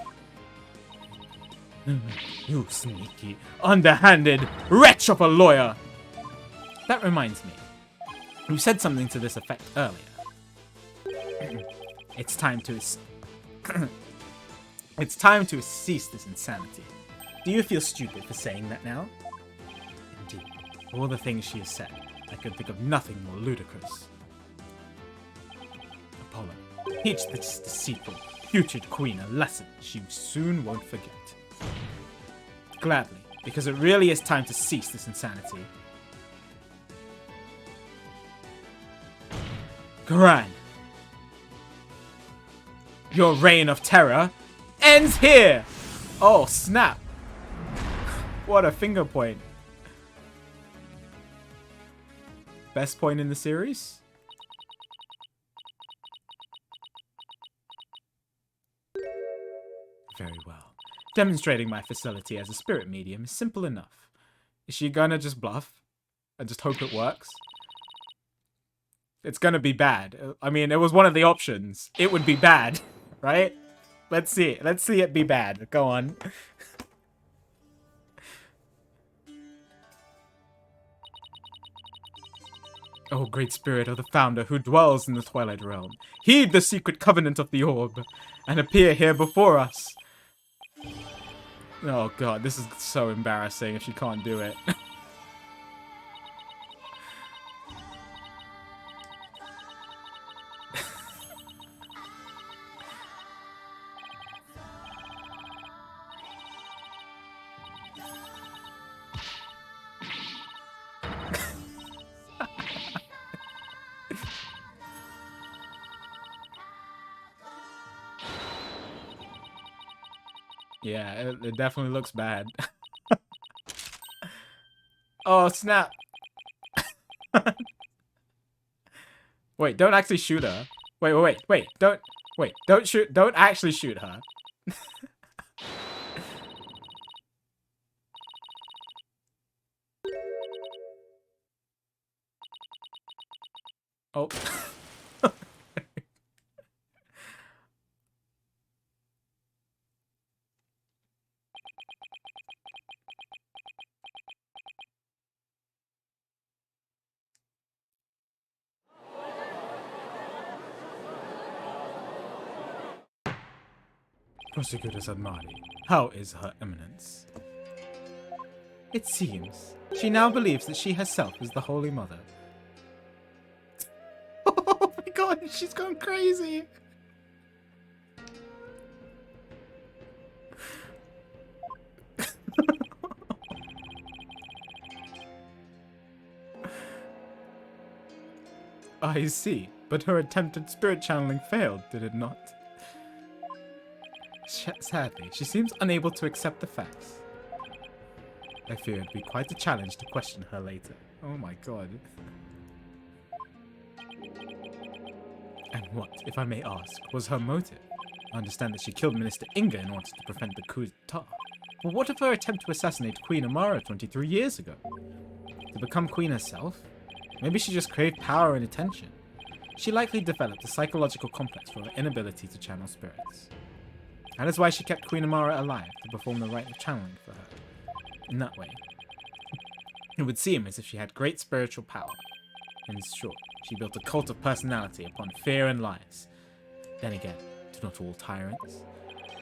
You sneaky, underhanded wretch of a lawyer! That reminds me. You said something to this effect earlier. It's time to cease this insanity. Do you feel stupid for saying that now? Indeed. Of all the things she has said, I could think of nothing more ludicrous. Apollo, teach this deceitful, putrid queen a lesson she soon won't forget. Gladly, because it really is time to cease this insanity. Garan, your reign of terror ends here! Oh, snap. What a finger point. Best point in the series? Very well. Demonstrating my facility as a spirit medium is simple enough. Is she gonna just bluff and just hope it works? It's gonna be bad. I mean, it was one of the options. It would be bad, right? Let's see it. Let's see it be bad. Go on. Oh, great spirit of the founder who dwells in the Twilight Realm, heed the secret covenant of the orb, and appear here before us. Oh god, this is so embarrassing if she can't do it. Yeah, it definitely looks bad. Oh, snap. Wait, don't actually shoot her. Wait, don't shoot, don't actually shoot her. Oh. Prosecutor Sadmari, how is Her Eminence? It seems she now believes that she herself is the Holy Mother. Oh my god, she's gone crazy! I see, but her attempt at spirit channeling failed, did it not? Sadly, she seems unable to accept the facts. I fear it'd be quite a challenge to question her later. Oh my god. And what, if I may ask, was her motive? I understand that she killed Minister Inga in order to prevent the coup d'etat. But what of her attempt to assassinate Queen Amara 23 years ago? To become queen herself? Maybe she just craved power and attention. She likely developed a psychological complex for her inability to channel spirits. That is why she kept Queen Amara alive, to perform the rite of channeling for her. In that way, it would seem as if she had great spiritual power. In short, she built a cult of personality upon fear and lies. Then again, do not all tyrants?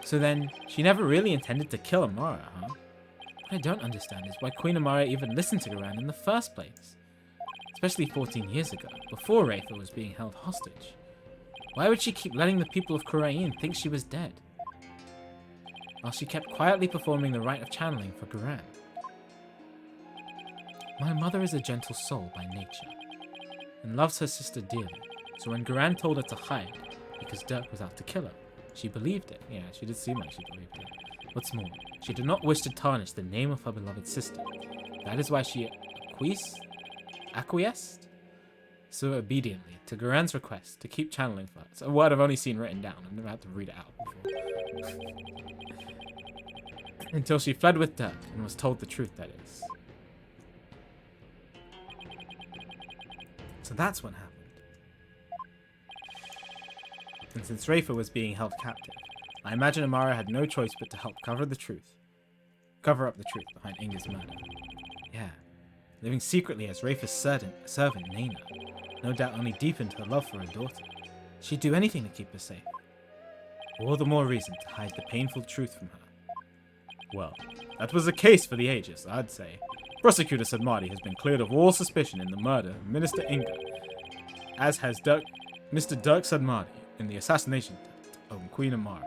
So then, she never really intended to kill Amara, huh? What I don't understand is why Queen Amara even listened to Garan in the first place. Especially 14 years ago, before Rafa was being held hostage. Why would she keep letting the people of Khurain think she was dead? While she kept quietly performing the rite of channeling for Guran. My mother is a gentle soul by nature, and loves her sister dearly, so when Guran told her to hide, because Dirk was out to kill her, she believed it. Yeah, she did seem like she believed it. What's more, she did not wish to tarnish the name of her beloved sister. That is why she acquiesced so obediently to Guran's request to keep channeling for her. It's a word I've only seen written down. I've never had to read it out before. Until she fled with Dirk and was told the truth, that is. So that's what happened. And since Rafa was being held captive, I imagine Amara had no choice but to help cover up the truth behind Inga's murder. Yeah, living secretly as Rafa's servant Nana, no doubt only deepened her love for her daughter. She'd do anything to keep her safe. All the more reason to hide the painful truth from her. Well, that was the case for the ages, I'd say. Prosecutor Sadmati has been cleared of all suspicion in the murder of Minister Inga, as has Mr. Dirk Sadmati in the assassination of Queen Amara.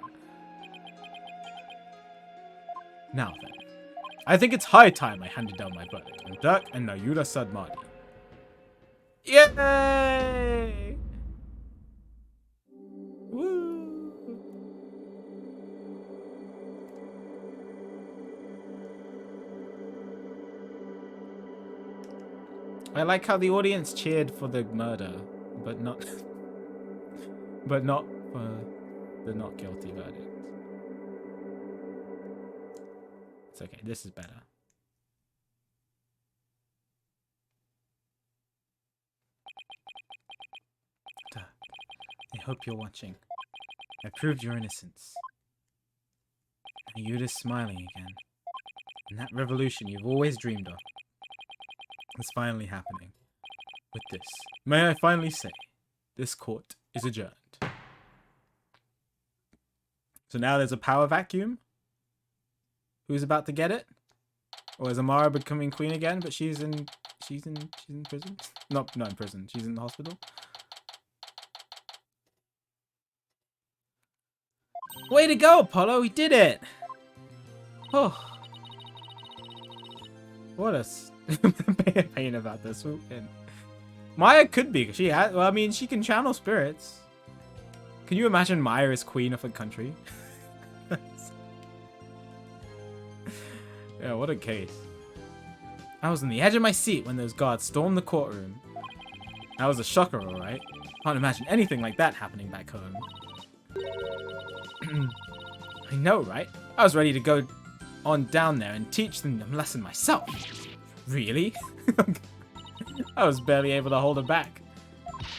Now then, I think it's high time I handed down my verdict on Dirk and Nayuda Sadmati. Yay! Woo! I like how the audience cheered for the murder, but not for the not guilty verdict. It's okay, this is better. Dirk, I hope you're watching. I proved your innocence. And Yuda's smiling again. And that revolution you've always dreamed of is finally happening. With this, may I finally say, this court is adjourned. So now there's a power vacuum. Who's about to get it? Or is Amara becoming queen again? But she's in prison. Not in prison. She's in the hospital. Way to go, Apollo! We did it. Oh, what a pain about this. Maya could be. She has. Well, I mean, she can channel spirits. Can you imagine Maya as queen of a country? Yeah, what a case. I was on the edge of my seat when those guards stormed the courtroom. That was a shocker, alright. Can't imagine anything like that happening back home. I know, right? I was ready to go on down there and teach them a lesson myself. Really? I was barely able to hold her back.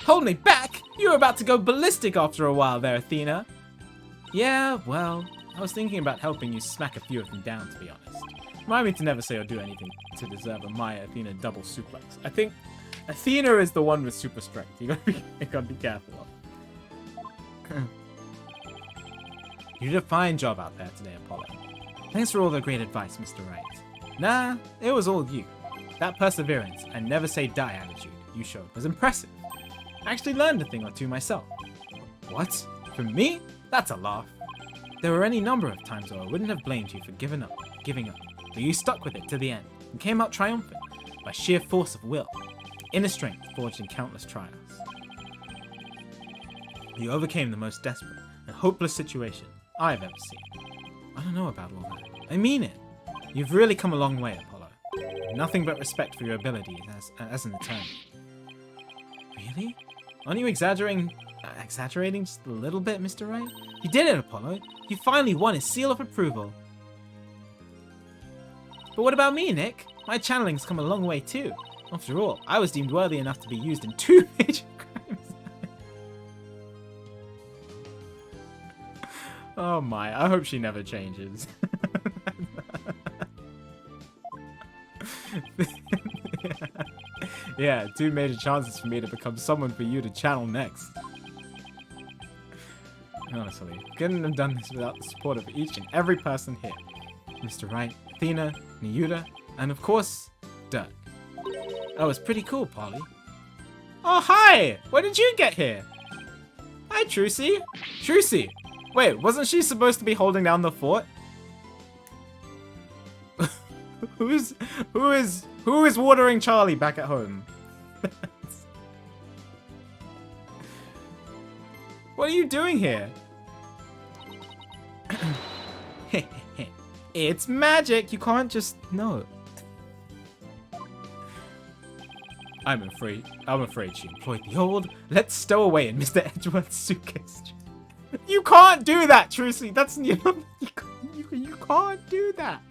Hold me back? You were about to go ballistic after a while there, Athena. Yeah, well, I was thinking about helping you smack a few of them down, to be honest. Remind me to never say or do anything to deserve a Maya Athena double suplex. I think Athena is the one with super strength. You gotta be careful of. You did a fine job out there today, Apollo. Thanks for all the great advice, Mr. Wright. Nah, it was all you. That perseverance and never say die attitude you showed was impressive. I actually learned a thing or two myself. What? From me? That's a laugh. There were any number of times where I wouldn't have blamed you for giving up, but you stuck with it to the end and came out triumphant by sheer force of will, inner strength forged in countless trials. You overcame the most desperate and hopeless situation I've ever seen. I don't know about all that. I mean it. You've really come a long way, Apollo. Nothing but respect for your abilities as an attorney. Really? Aren't you exaggerating just a little bit, Mr. Wright? You did it, Apollo. You finally won his seal of approval. But what about me, Nick? My channeling's come a long way too. After all, I was deemed worthy enough to be used in 2 major crimes. Oh my, I hope she never changes. Yeah, 2 major chances for me to become someone for you to channel next. Honestly, couldn't have done this without the support of each and every person here. Mr. Wright, Athena, Nayuda, and of course, Dirk. Oh, it's pretty cool, Polly. Oh, hi! When did you get here? Hi, Trucy. Trucy! Wait, wasn't she supposed to be holding down the fort? Who is watering Charlie back at home? What are you doing here? It's magic. You can't just no. I'm afraid she employed the old let's stow away in Mr. Edgeworth's suitcase. You can't do that, Trucy. That's you can't do that.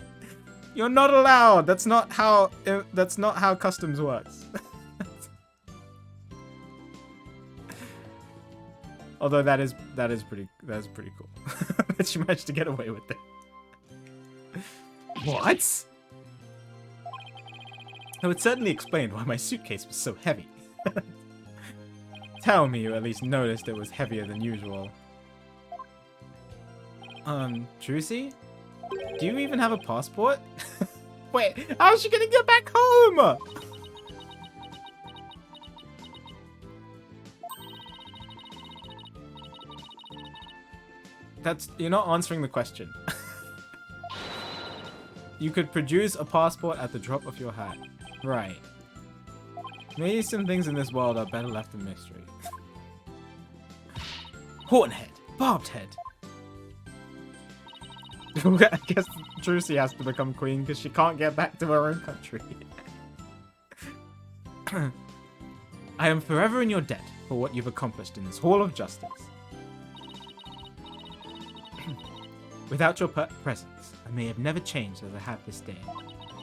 You're not allowed. That's not how customs works. Although that is pretty cool. That she managed to get away with it. What? That would certainly explain why my suitcase was so heavy. Tell me you at least noticed it was heavier than usual. Trucy? Do you even have a passport? Wait, how's she gonna get back home? You're not answering the question. You could produce a passport at the drop of your hat. Right. Maybe some things in this world are better left in mystery. Hornhead. Barbed head. I guess Trucy has to become queen because she can't get back to her own country. I am forever in your debt for what you've accomplished in this Hall of Justice. Without your presence, I may have never changed as I have this day.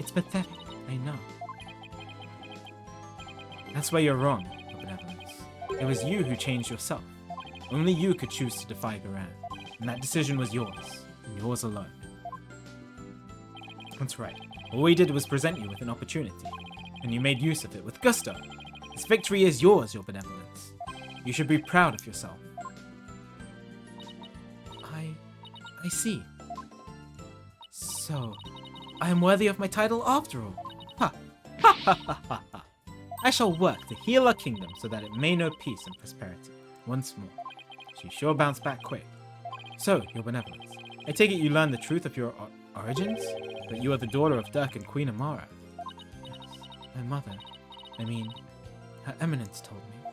It's pathetic, I know. That's where you're wrong, Your Benevolence. It was you who changed yourself. Only you could choose to defy Garan, and that decision was yours, and yours alone. That's right. All we did was present you with an opportunity, and you made use of it with gusto. This victory is yours, Your Benevolence. You should be proud of yourself. I see. So, I am worthy of my title after all. Ha! Ha ha ha ha ha! I shall work to heal our kingdom so that it may know peace and prosperity. Once more. She sure bounced back quick. So, Your Benevolence, I take it you learned the truth of your origins? That you are the daughter of Dirk and Queen Amara? Yes. My mother, Her Eminence told me.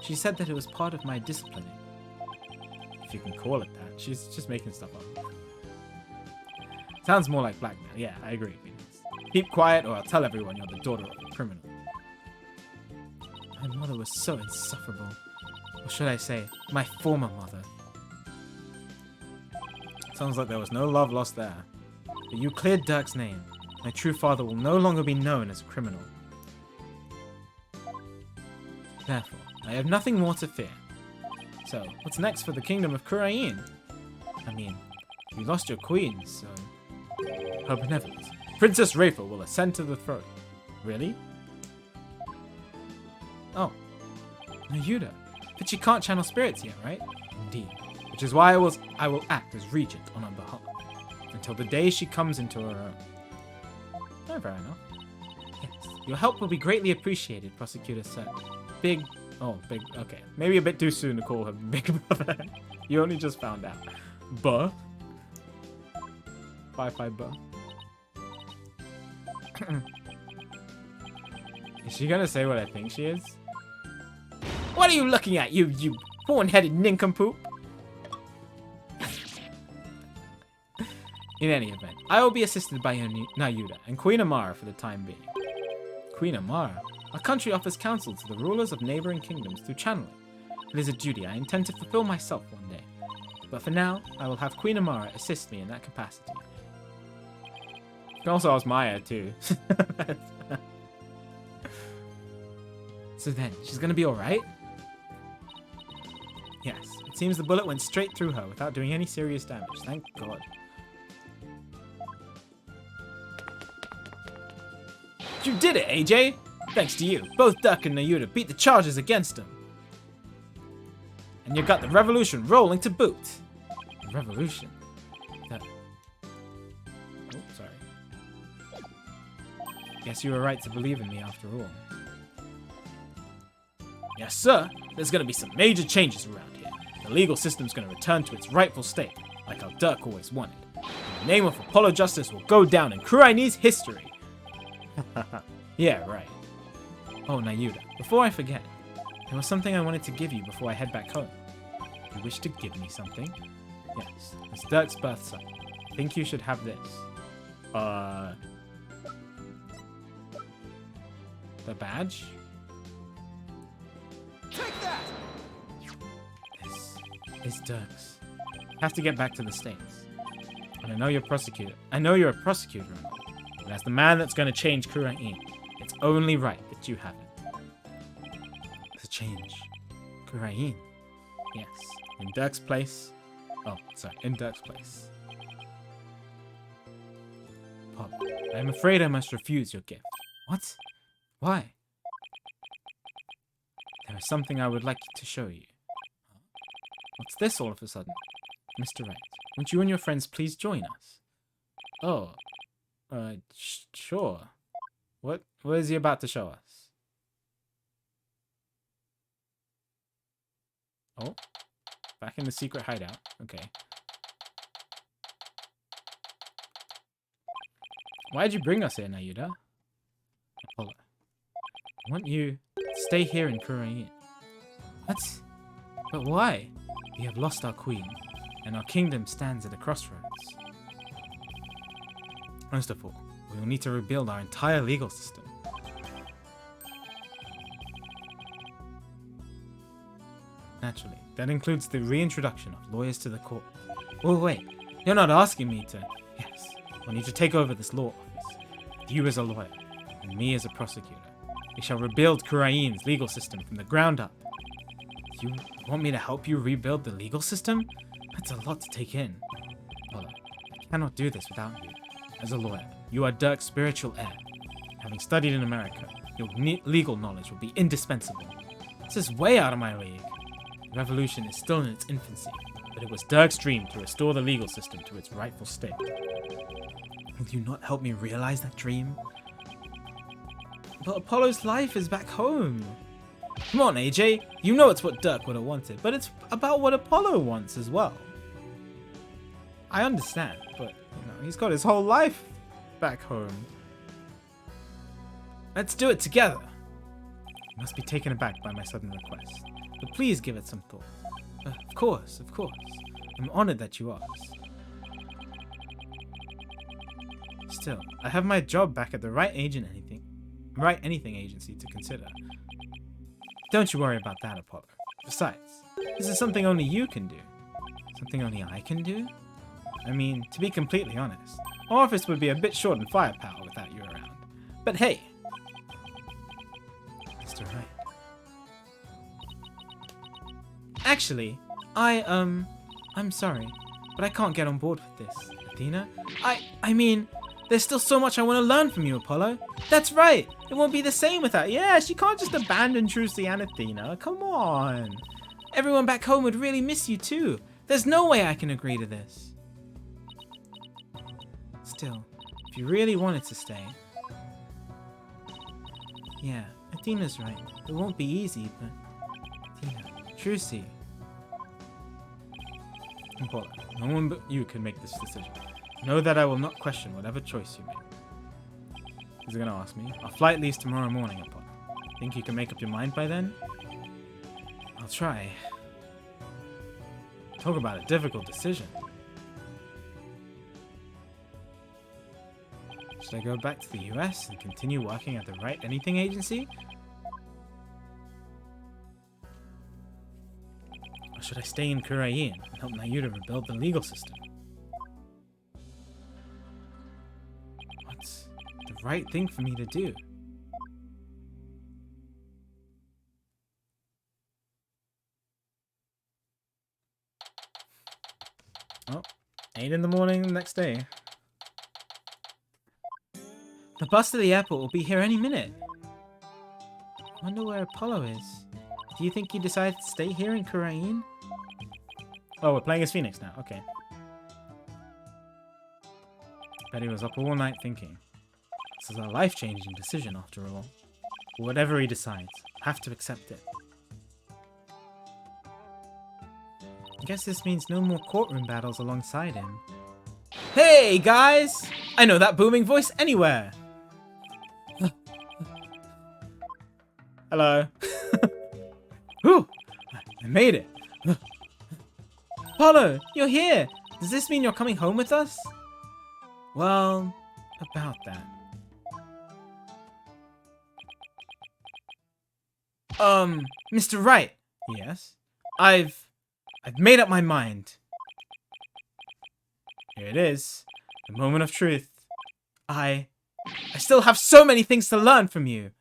She said that it was part of my disciplining. If you can call it that. She's just making stuff up. Sounds more like blackmail. Yeah, I agree. Keep quiet or I'll tell everyone you're the daughter of a criminal. My mother was so insufferable. Or should I say, my former mother. Sounds like there was no love lost there. But you cleared Dirk's name. My true father will no longer be known as a criminal. Therefore, I have nothing more to fear. So, what's next for the kingdom of Khura'in? You lost your queen, so... Her Benevolence. Princess Rafer will ascend to the throne. Really? Oh. Nayuda. But she can't channel spirits yet, right? Indeed. Which is why I will act as regent on her behalf. Until the day she comes into her own. Oh, fair enough. Yes. Your help will be greatly appreciated, Prosecutor Sir. Big... okay. Maybe a bit too soon to call her Big Brother. You only just found out. Buh. Bye, buh. Is she gonna say what I think she is? What are you looking at, you horn-headed nincompoop? In any event, I will be assisted by Nayuda and Queen Amara for the time being. Queen Amara? Our country offers counsel to the rulers of neighboring kingdoms through channeling. It is a duty I intend to fulfill myself one day. But for now, I will have Queen Amara assist me in that capacity. You can also ask Maya, too. So then, she's gonna be alright? Yes, it seems the bullet went straight through her without doing any serious damage, thank God. You did it, AJ! Thanks to you, both Dirk and Nayuda beat the charges against him. And you got the revolution rolling to boot. The revolution? Oh, sorry. Guess you were right to believe in me after all. Yes, sir. There's gonna be some major changes around here. The legal system's gonna return to its rightful state, like how Dirk always wanted. And the name of Apollo Justice will go down in Kuraine's history. Yeah, right. Oh, Nayuda, before I forget, there was something I wanted to give you before I head back home. You wish to give me something? Yes, it's Dirk's birthstone. I think you should have this. The badge? Take that! This is Dirk's. I have to get back to the States. And I know you're a prosecutor. But as the man that's going to change Kurain, it's only right that you have it. To change Kurain? Yes. In Dirk's place. Oh, sorry. In Dirk's place. Pop, I'm afraid I must refuse your gift. What? Why? There is something I would like to show you. What's this all of a sudden? Mr. Wright, won't you and your friends please join us? Oh, sure. What is he about to show us? Oh, back in the secret hideout. Okay. Why'd you bring us here, Nayuda? Apollo, I want you to stay here in Kurain. What? But why? We have lost our queen, and our kingdom stands at a crossroads. Most of all, we will need to rebuild our entire legal system. Naturally, that includes the reintroduction of lawyers to the court. Oh wait, you're not asking me to... Yes, we'll need to take over this law office. You as a lawyer, and me as a prosecutor. We shall rebuild Kurain's legal system from the ground up. You want me to help you rebuild the legal system? That's a lot to take in. Apollo, I cannot do this without you. As a lawyer, you are Dirk's spiritual heir. Having studied in America, your legal knowledge will be indispensable. This is way out of my league. The revolution is still in its infancy, but it was Dirk's dream to restore the legal system to its rightful state. Will you not help me realize that dream? But Apollo's life is back home. Come on, AJ. You know it's what Dirk would have wanted, but it's about what Apollo wants as well. I understand, but he's got his whole life back home. Let's do it together. You must be taken aback by my sudden request, but please give it some thought. Of course. I'm honored that you asked. Still, I have my job back at the Right Anything agency to consider. Don't you worry about that, Apollo. Besides, this is something only you can do. Something only I can do? I mean, to be completely honest, our office would be a bit short in firepower without you around. But hey, Mr. Wright. Actually, I'm sorry, but I can't get on board with this, Athena. I mean, there's still so much I want to learn from you, Apollo. That's right. It won't be the same without... Yeah, she can't just abandon Trucy and Athena. Come on. Everyone back home would really miss you too. There's no way I can agree to this. Still, if you really wanted to stay... Yeah, Athena's right. It won't be easy, but... Athena, Trucy... Apollo, no one but you can make this decision. Know that I will not question whatever choice you make. Is he gonna ask me? Our flight leaves tomorrow morning, Apollo. Think you can make up your mind by then? I'll try. Talk about a difficult decision. Should I go back to the US and continue working at the Right Anything agency? Or should I stay in Kurain and help Nayuda rebuild the legal system? What's the right thing for me to do? Oh, 8 in the morning the next day. The bus to the airport will be here any minute. I wonder where Apollo is. Do you think he decided to stay here in Kurain? Oh, we're playing as Phoenix now. Okay. Bet he was up all night thinking. This is a life-changing decision after all. But whatever he decides, I have to accept it. Guess this means no more courtroom battles alongside him. Hey, guys! I know that booming voice anywhere! Hello. Whew! I made it! Apollo, you're here! Does this mean you're coming home with us? Well, about that. Mr. Wright. Yes? I've made up my mind. Here it is. The moment of truth. I still have so many things to learn from you.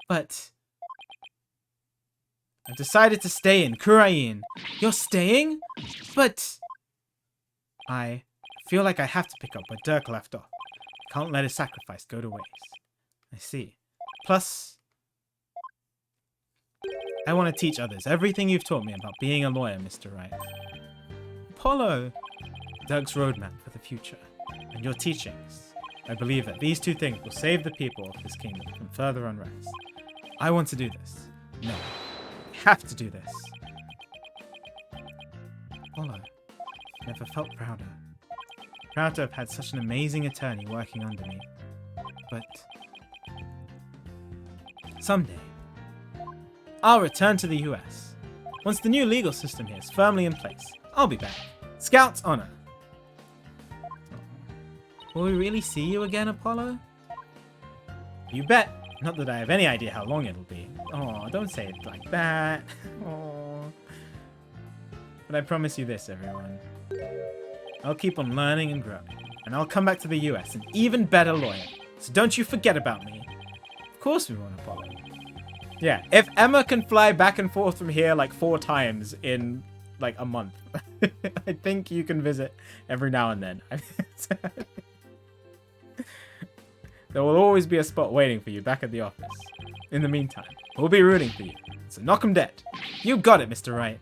But I've decided to stay in Khura'in. You're staying? But I feel like I have to pick up where Dirk left off. Can't let his sacrifice go to waste. I see. Plus, I want to teach others everything you've taught me about being a lawyer, Mr. Wright. Apollo! Dirk's roadmap for the future, and your teachings. I believe that these two things will save the people of this kingdom from further unrest. I want to do this. No. I have to do this. Apollo. Never felt prouder. Proud to have had such an amazing attorney working under me. But someday, I'll return to the US. Once the new legal system here is firmly in place, I'll be back. Scout's honor. Will we really see you again, Apollo? You bet. Not that I have any idea how long it'll be. Oh, don't say it like that. Oh. But I promise you this, everyone. I'll keep on learning and growing, and I'll come back to the US an even better lawyer. So don't you forget about me. Of course we want Apollo. Yeah, if Emma can fly back and forth from here like 4 times in like a month, I think you can visit every now and then. There will always be a spot waiting for you back at the office. In the meantime, we'll be rooting for you. So knock 'em dead. You got it, Mr. Wright.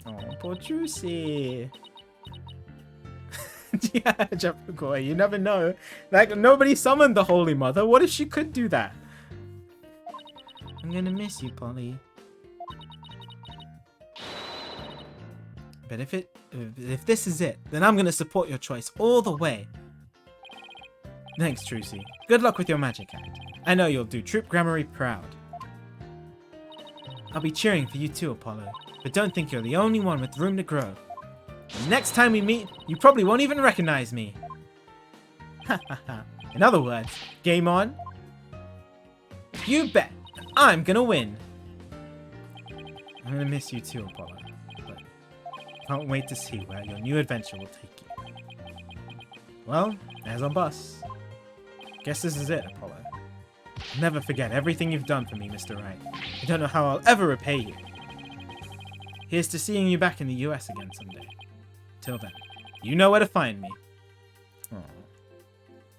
Oh, poor Juicy. Yeah, Japakoy, you never know. Like, nobody summoned the Holy Mother. What if she could do that? I'm gonna miss you, Polly. But if this is it, then I'm gonna support your choice all the way. Thanks, Trucy. Good luck with your magic act. I know you'll do Troop Gramarye proud. I'll be cheering for you too, Apollo. But don't think you're the only one with room to grow. The next time we meet, you probably won't even recognize me. Ha ha ha. In other words, game on? You bet. I'm gonna win. I'm gonna miss you too, Apollo. But can't wait to see where your new adventure will take you. Well, there's our bus. Guess this is it, Apollo. I'll never forget everything you've done for me, Mr. Wright. I don't know how I'll ever repay you. Here's to seeing you back in the US again someday. Till then, you know where to find me. Aww.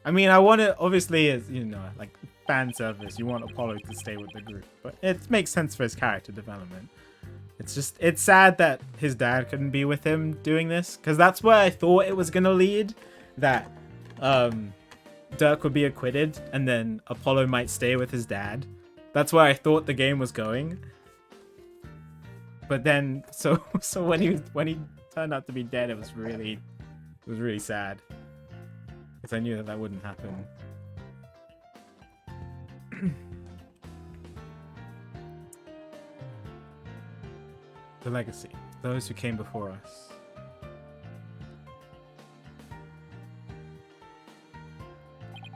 I mean, I want it, obviously, as you know, like fan service, you want Apollo to stay with the group, but it makes sense for his character development. It's sad that his dad couldn't be with him doing this, because that's where I thought it was gonna lead, that Dirk would be acquitted, and then Apollo might stay with his dad. That's where I thought the game was going. But then, so when he turned out to be dead, it was really sad, because I knew that wouldn't happen. The legacy, those who came before us.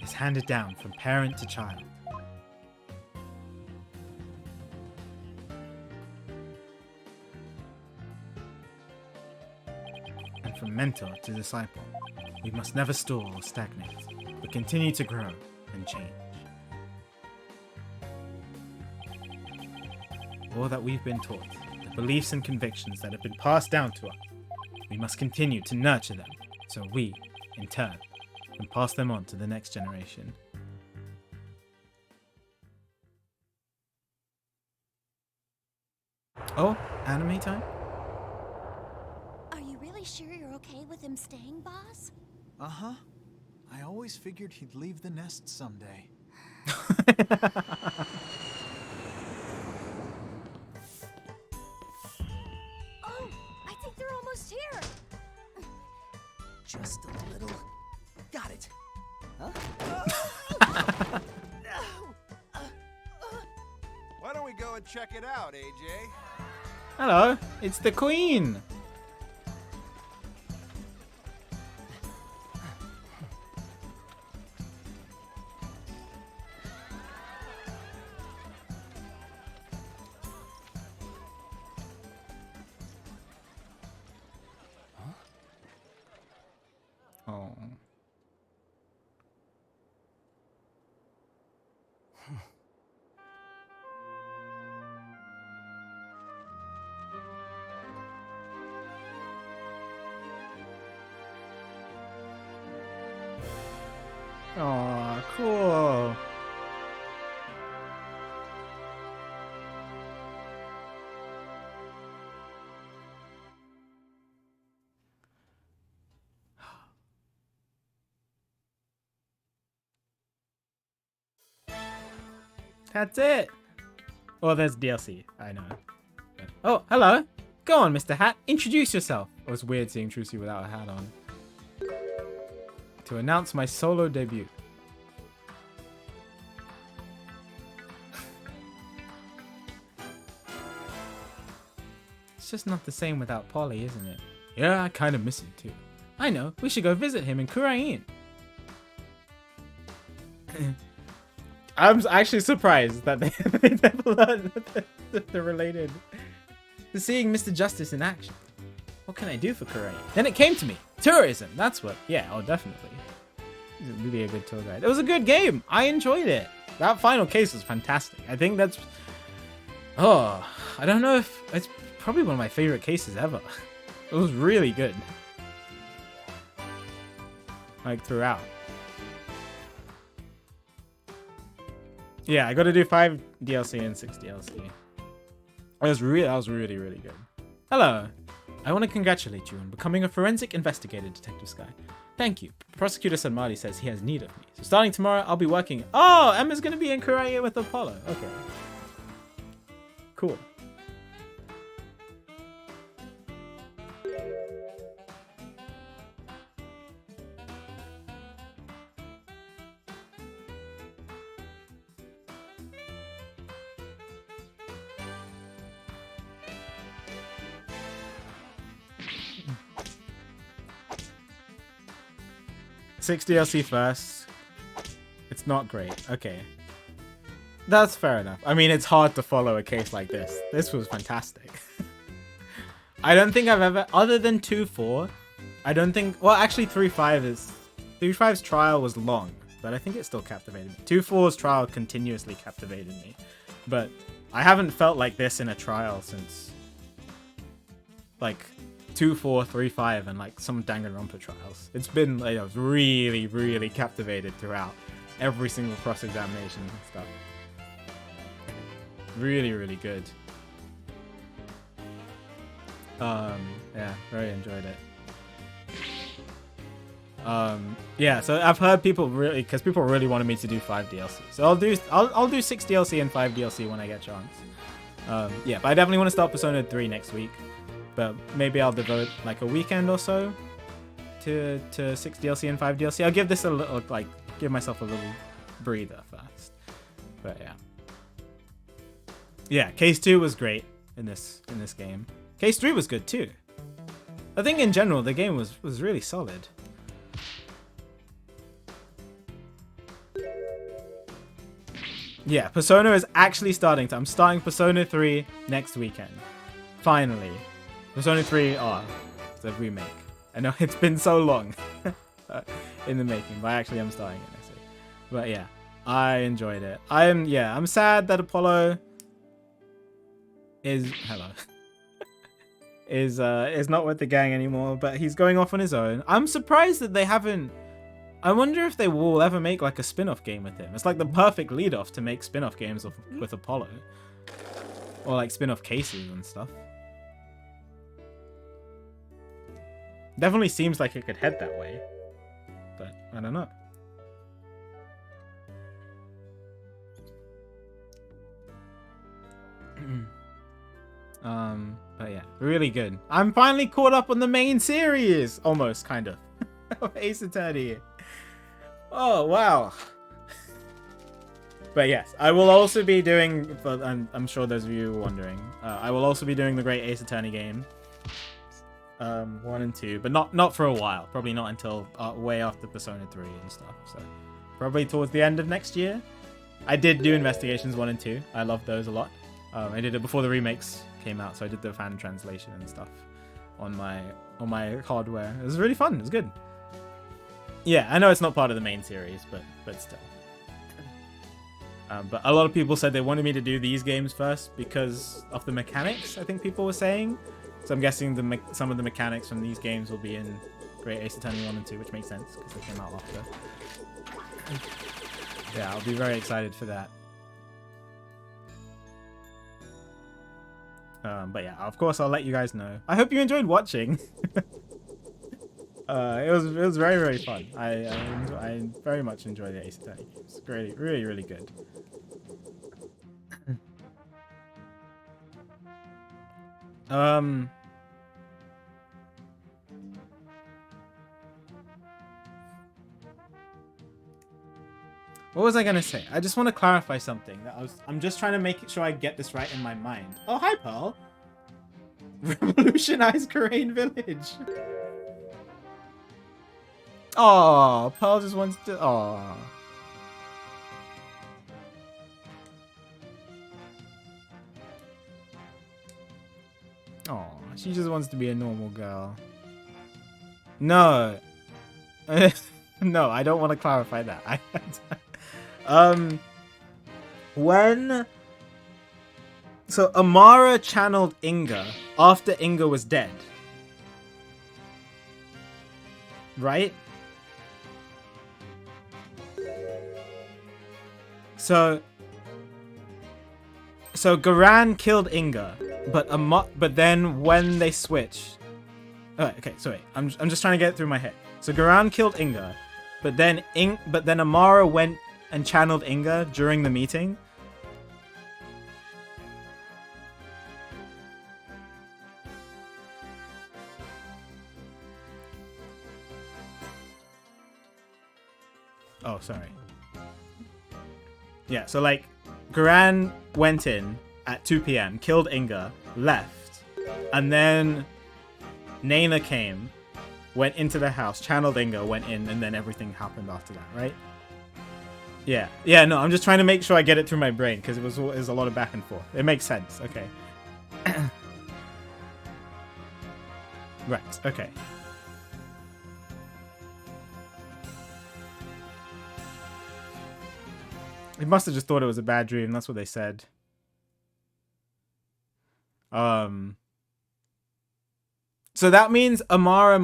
Is handed down from parent to child. And from mentor to disciple, we must never stall or stagnate, but continue to grow and change. All that we've been taught, the beliefs and convictions that have been passed down to us, we must continue to nurture them, so we, in turn, can pass them on to the next generation. Oh, anime time? Are you really sure you're okay with him staying, boss? Uh-huh. I always figured he'd leave the nest someday. Oh, I think almost here. Just a little. Got it. Why don't we go and check it out, AJ? Hello, it's the Queen. Oh. Oh, cool. That's it. Well, there's DLC. I know. Oh, hello. Go on, Mr. Hat. Introduce yourself. It was weird seeing Trucy without a hat on. To announce my solo debut. It's just not the same without Polly, isn't it? Yeah, I kind of miss him too. I know. We should go visit him in Kurain. I'm actually surprised that they never learned that they're related. To seeing Mr. Justice in action. What can I do for Kurain? Then it came to me. Tourism. That's what. Yeah, oh, definitely. It would be a good tour guide. It was a good game. I enjoyed it. That final case was fantastic. I think that's... Oh, I don't know if... It's probably one of my favorite cases ever. It was really good. Like, throughout. Yeah, I got to do 5 DLC and 6 DLC. That was really, really good. Hello. I want to congratulate you on becoming a forensic investigator, Detective Sky. Thank you. Prosecutor Sanmari says he has need of me. So starting tomorrow, I'll be working... Oh, Emma's going to be in Kuraya with Apollo. Okay. Cool. Six DLC first. It's not great. Okay. That's fair enough. I mean, it's hard to follow a case like this. This was fantastic. I don't think I've ever, other than 2-4, I don't think, well, actually 3-5 is, 3-5's trial was long, but I think it still captivated me. 2-4's trial continuously captivated me, but I haven't felt like this in a trial since, like, 2-4, 3-5, and like some Danganronpa trials. It's been like I was really, really captivated throughout every single cross-examination and stuff. Really, really good. Yeah, very enjoyed it. Yeah, so I've heard people really, because people really wanted me to do 5 DLC. So I'll do 6 DLC and 5 DLC when I get a chance. Yeah, but I definitely want to start Persona 3 next week. But maybe I'll devote like a weekend or so to 6 DLC and 5 DLC. I'll give this a little, like, give myself a little breather first. But yeah. Yeah, Case 2 was great in this game. Case 3 was good too. I think in general the game was really solid. Yeah, Persona is actually starting to. I'm starting Persona 3 next weekend. Finally. Persona 3, it's a remake. I know it's been so long in the making, but actually I'm starting it next week. But yeah, I enjoyed it. I'm sad that Apollo is is not with the gang anymore, but he's going off on his own. I'm surprised that they haven't. I wonder if they will ever make like a spin-off game with him. It's like the perfect lead-off to make spin-off games with Apollo, or like spin-off cases and stuff. Definitely seems like it could head that way, but I don't know. But yeah, really good. I'm finally caught up on the main series, almost kind of, of Ace Attorney. Oh wow. But yes, I will also be doing, but I'm sure those of you were wondering, I will also be doing the Great Ace Attorney game, 1 and 2, but not for a while. Probably not until way after Persona 3 and stuff. So probably towards the end of next year. I did do Investigations 1 and 2. I loved those a lot. I did it before the remakes came out, so I did the fan translation and stuff on my hardware. It was really fun. It was good. Yeah, I know it's not part of the main series, but still. But a lot of people said they wanted me to do these games first because of the mechanics, I think people were saying. So I'm guessing some of the mechanics from these games will be in Great Ace Attorney 1 and 2, which makes sense because they came out after. Yeah, I'll be very excited for that. But yeah, of course I'll let you guys know. I hope you enjoyed watching. It was very, very fun. I very much enjoy the Ace Attorney games. Really, really, really good. What was I gonna say? I just want to clarify something. I'm just trying to make sure I get this right in my mind. Oh, hi, Pearl. Revolutionize Karain Village. Oh, Pearl just wants to. Oh. Oh, she just wants to be a normal girl. No. No, I don't want to clarify that. So Amara channeled Inga after Inga was dead. Right? So Garan killed Inga, but then when they switched, okay, so wait, I'm just trying to get it through my head. So Garan killed Inga, but then Amara went and channeled Inga during the meeting. Oh, sorry. Yeah, so like Garan went in at 2 p.m., killed Inga, left, and then Nana came, went into the house, channeled Inga, went in, and then everything happened after that, right? Yeah. Yeah, no, I'm just trying to make sure I get it through my brain, because it was a lot of back and forth. It makes sense, okay. Right, okay. He must have just thought it was a bad dream, that's what they said. So that means Amara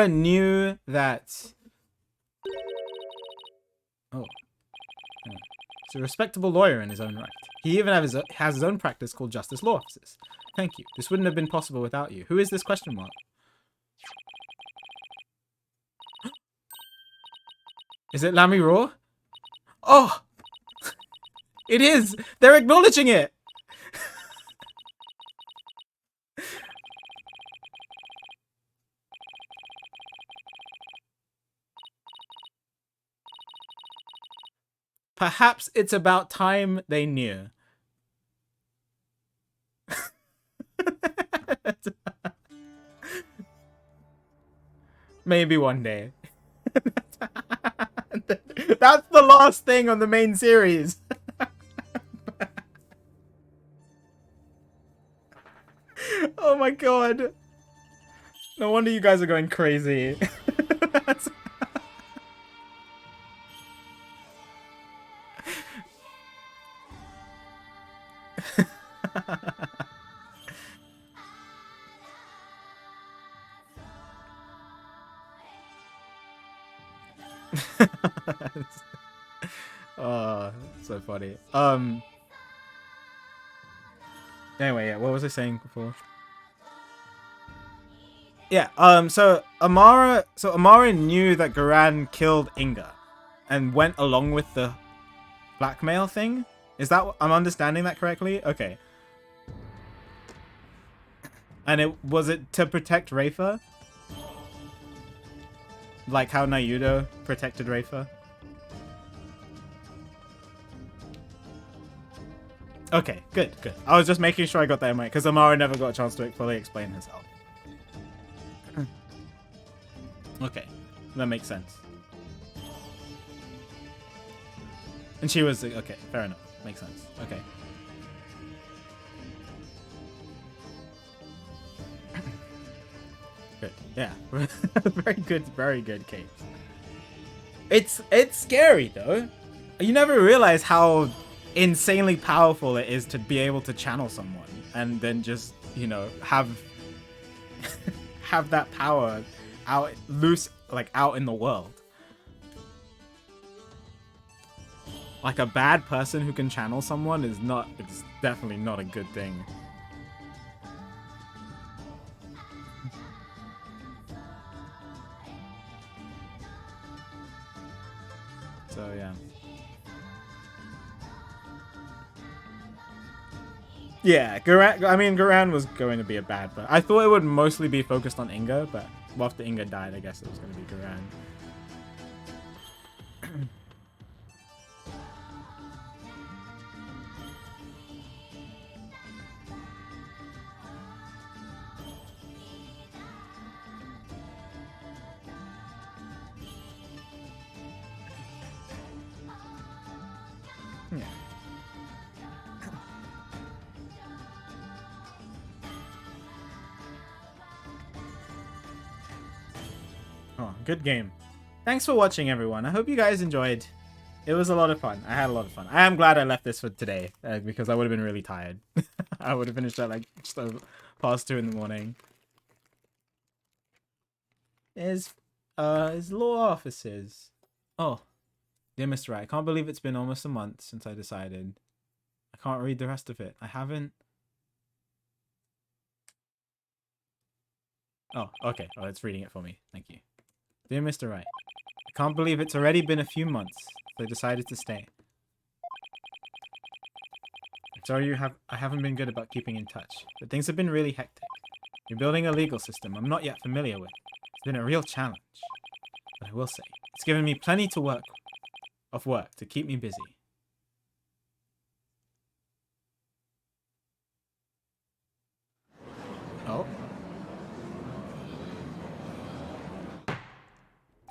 knew that. Oh. He's a respectable lawyer in his own right. He even has his own practice called Justice Law Offices. Thank you. This wouldn't have been possible without you. Who is this question mark? Is it Lamy Raw? Oh! It is! They're acknowledging it! Perhaps it's about time they knew. Maybe one day. That's the last thing on the main series. Oh my god. No wonder you guys are going crazy. Oh, so funny. Anyway, yeah, what was I saying before? Yeah, so Amara knew that Garan killed Inga and went along with the blackmail thing. Is that I'm understanding that correctly? Okay. And was it to protect Rafa? Like how Nayudo protected Rafa? Okay, good. I was just making sure I got that in mind, because Amara never got a chance to fully explain herself. Okay, that makes sense. And she was... Okay, fair enough. Makes sense. Okay. Good. Yeah. Very good, Kate. It's scary, though. You never realize how insanely powerful it is to be able to channel someone and then just, you know, have that power out in the world. Like, a bad person who can channel someone it's definitely not a good thing. So yeah. Yeah, Garan was going to be a bad, but I thought it would mostly be focused on Inga, but after Inga died, I guess it was going to be Garan. Yeah. Oh, good game. Thanks for watching, everyone. I hope you guys enjoyed. It was a lot of fun. I had a lot of fun. I am glad I left this for today, because I would have been really tired. I would have finished at like just past 2 in the morning. Is law offices. Oh, dear Mr. Right. I can't believe it's been almost a month since I decided. I can't read the rest of it. I haven't. Oh, okay. Oh, it's reading it for me. Thank you. Dear Mr. Right, I can't believe it's already been a few months since I decided to stay. I'm sorry I haven't been good about keeping in touch, but things have been really hectic. You're building a legal system I'm not yet familiar with. It's been a real challenge. But I will say, it's given me plenty of work to keep me busy. Oh.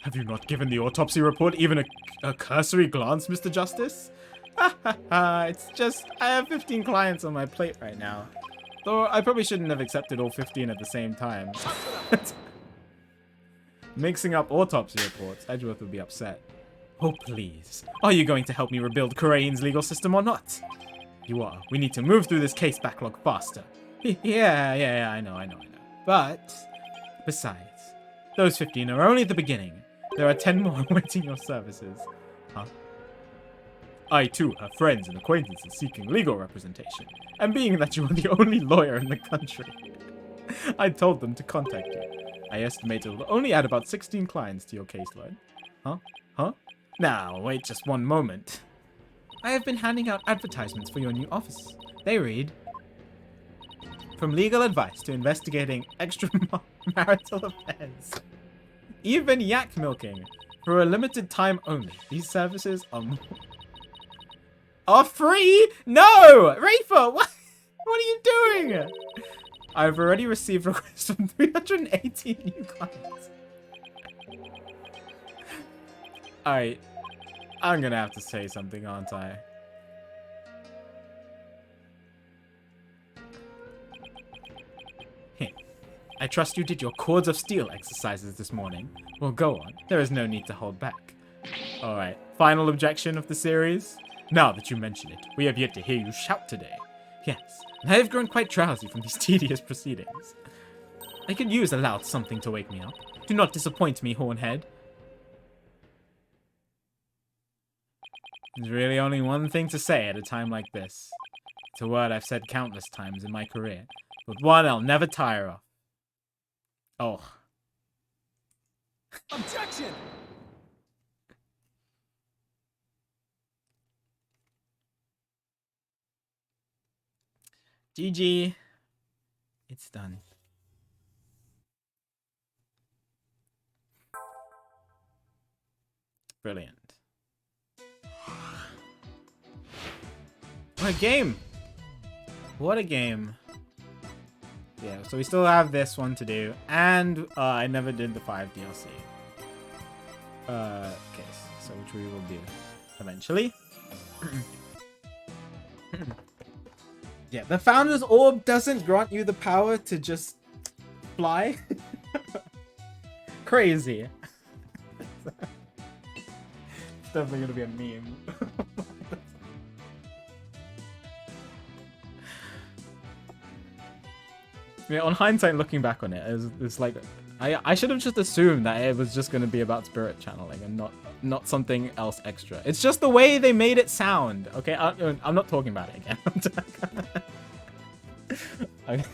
Have you not given the autopsy report even a cursory glance, Mr. Justice? It's just, I have 15 clients on my plate right now. Though I probably shouldn't have accepted all 15 at the same time. Mixing up autopsy reports, Edgeworth would be upset. Oh, please. Are you going to help me rebuild Khura'in's legal system or not? You are. We need to move through this case backlog faster. Yeah, I know. But, besides, those 15 are only the beginning. There are 10 more awaiting your services. Huh? I, too, have friends and acquaintances seeking legal representation. And being that you are the only lawyer in the country, I told them to contact you. I estimate it will only add about 16 clients to your caseload. Huh? Now, wait just one moment. I have been handing out advertisements for your new office. They read, from legal advice to investigating extramarital affairs. Even yak milking. For a limited time only. These services are free? No! Rafa, what are you doing? I've already received requests from 318 new clients. I'm gonna have to say something, aren't I? I trust you did your Cords of Steel exercises this morning. Well, go on. There is no need to hold back. Alright, final objection of the series? Now that you mention it, we have yet to hear you shout today. Yes, and I have grown quite drowsy from these tedious proceedings. I could use a loud something to wake me up. Do not disappoint me, Hornhead. There's really only one thing to say at a time like this. It's a word I've said countless times in my career, but one I'll never tire of. Oh. Objection! GG. It's done. Brilliant. What a game! What a game. Yeah, so we still have this one to do. And I never did the 5 DLC. Case. So which we will do eventually. Yeah, the Founder's Orb doesn't grant you the power to just fly. Crazy. It's definitely gonna be a meme. Yeah, on hindsight, looking back on it, it's like I should have just assumed that it was just gonna be about spirit channeling and not something else extra. It's just the way they made it sound. Okay, I'm not talking about it again. I can't.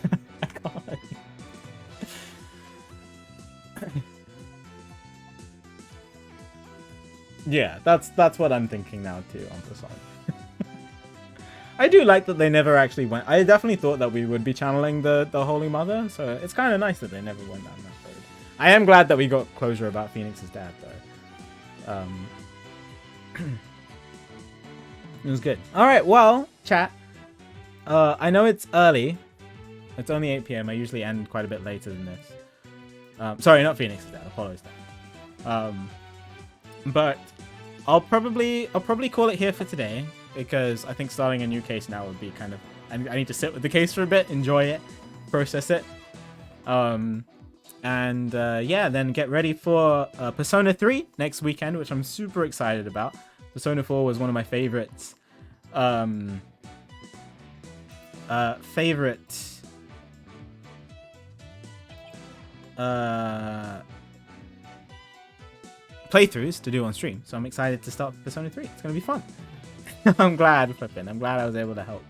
Yeah, that's what I'm thinking now too on Persona. I do like that they never actually went. I definitely thought that we would be channeling the Holy Mother, so it's kind of nice that they never went down that road. I am glad that we got closure about Phoenix's dad, though. It was good. All right, well, chat. I know it's early. It's only 8 p.m. I usually end quite a bit later than this. Sorry, not Phoenix's dad. Apollo's dad. But I'll probably call it here for today, because I think starting a new case now would be kind of... I need to sit with the case for a bit, enjoy it, process it. Yeah, then get ready for Persona 3 next weekend, which I'm super excited about. Persona 4 was one of my favorites. Playthroughs to do on stream, so I'm excited to start Persona 3. It's gonna be fun. I'm glad, flipping. I'm glad I was able to help.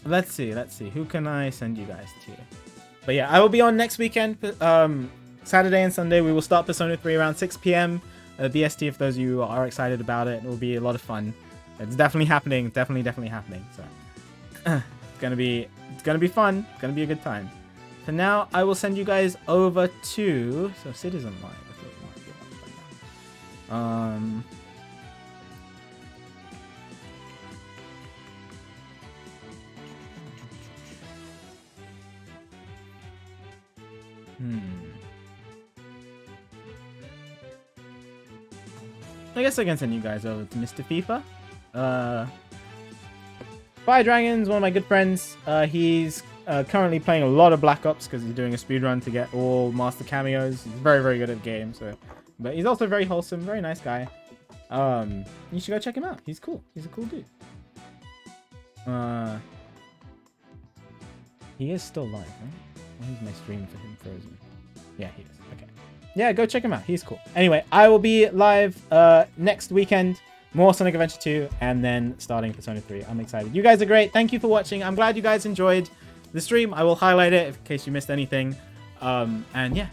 Let's see. Who can I send you guys to? But yeah, I will be on next weekend. Saturday and Sunday, we will start Persona 3 around 6 p.m. BST, if those of you are excited about it. It will be a lot of fun. It's definitely happening. Definitely happening. So it's gonna be fun. It's gonna be a good time. For now, I will send you guys over to Citizen Live. I thought it might be like that. I guess I can send you guys over to Mr. FIFA. Fire Dragon's one of my good friends. He's currently playing a lot of Black Ops because he's doing a speedrun to get all master cameos. He's very, very good at the game. But he's also very wholesome, very nice guy. You should go check him out. He's cool. He's a cool dude. He is still live, right? Why is my stream for him frozen? Yeah, he is. Okay. Yeah, go check him out. He's cool. Anyway, I will be live next weekend. More Sonic Adventure 2, and then starting Persona 3. I'm excited. You guys are great. Thank you for watching. I'm glad you guys enjoyed the stream. I will highlight it in case you missed anything. And yeah,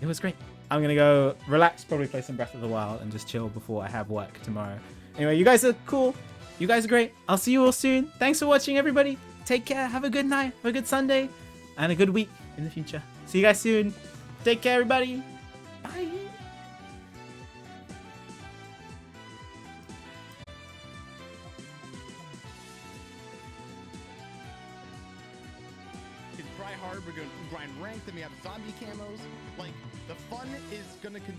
it was great. I'm going to go relax, probably play some Breath of the Wild, and just chill before I have work tomorrow. Anyway, you guys are cool. You guys are great. I'll see you all soon. Thanks for watching, everybody. Take care. Have a good night. Have a good Sunday. And a good week in the future. See you guys soon. Take care, everybody. Bye. Try hard, we're gonna grind ranked, then we have zombie camos. Like, the fun is gonna continue.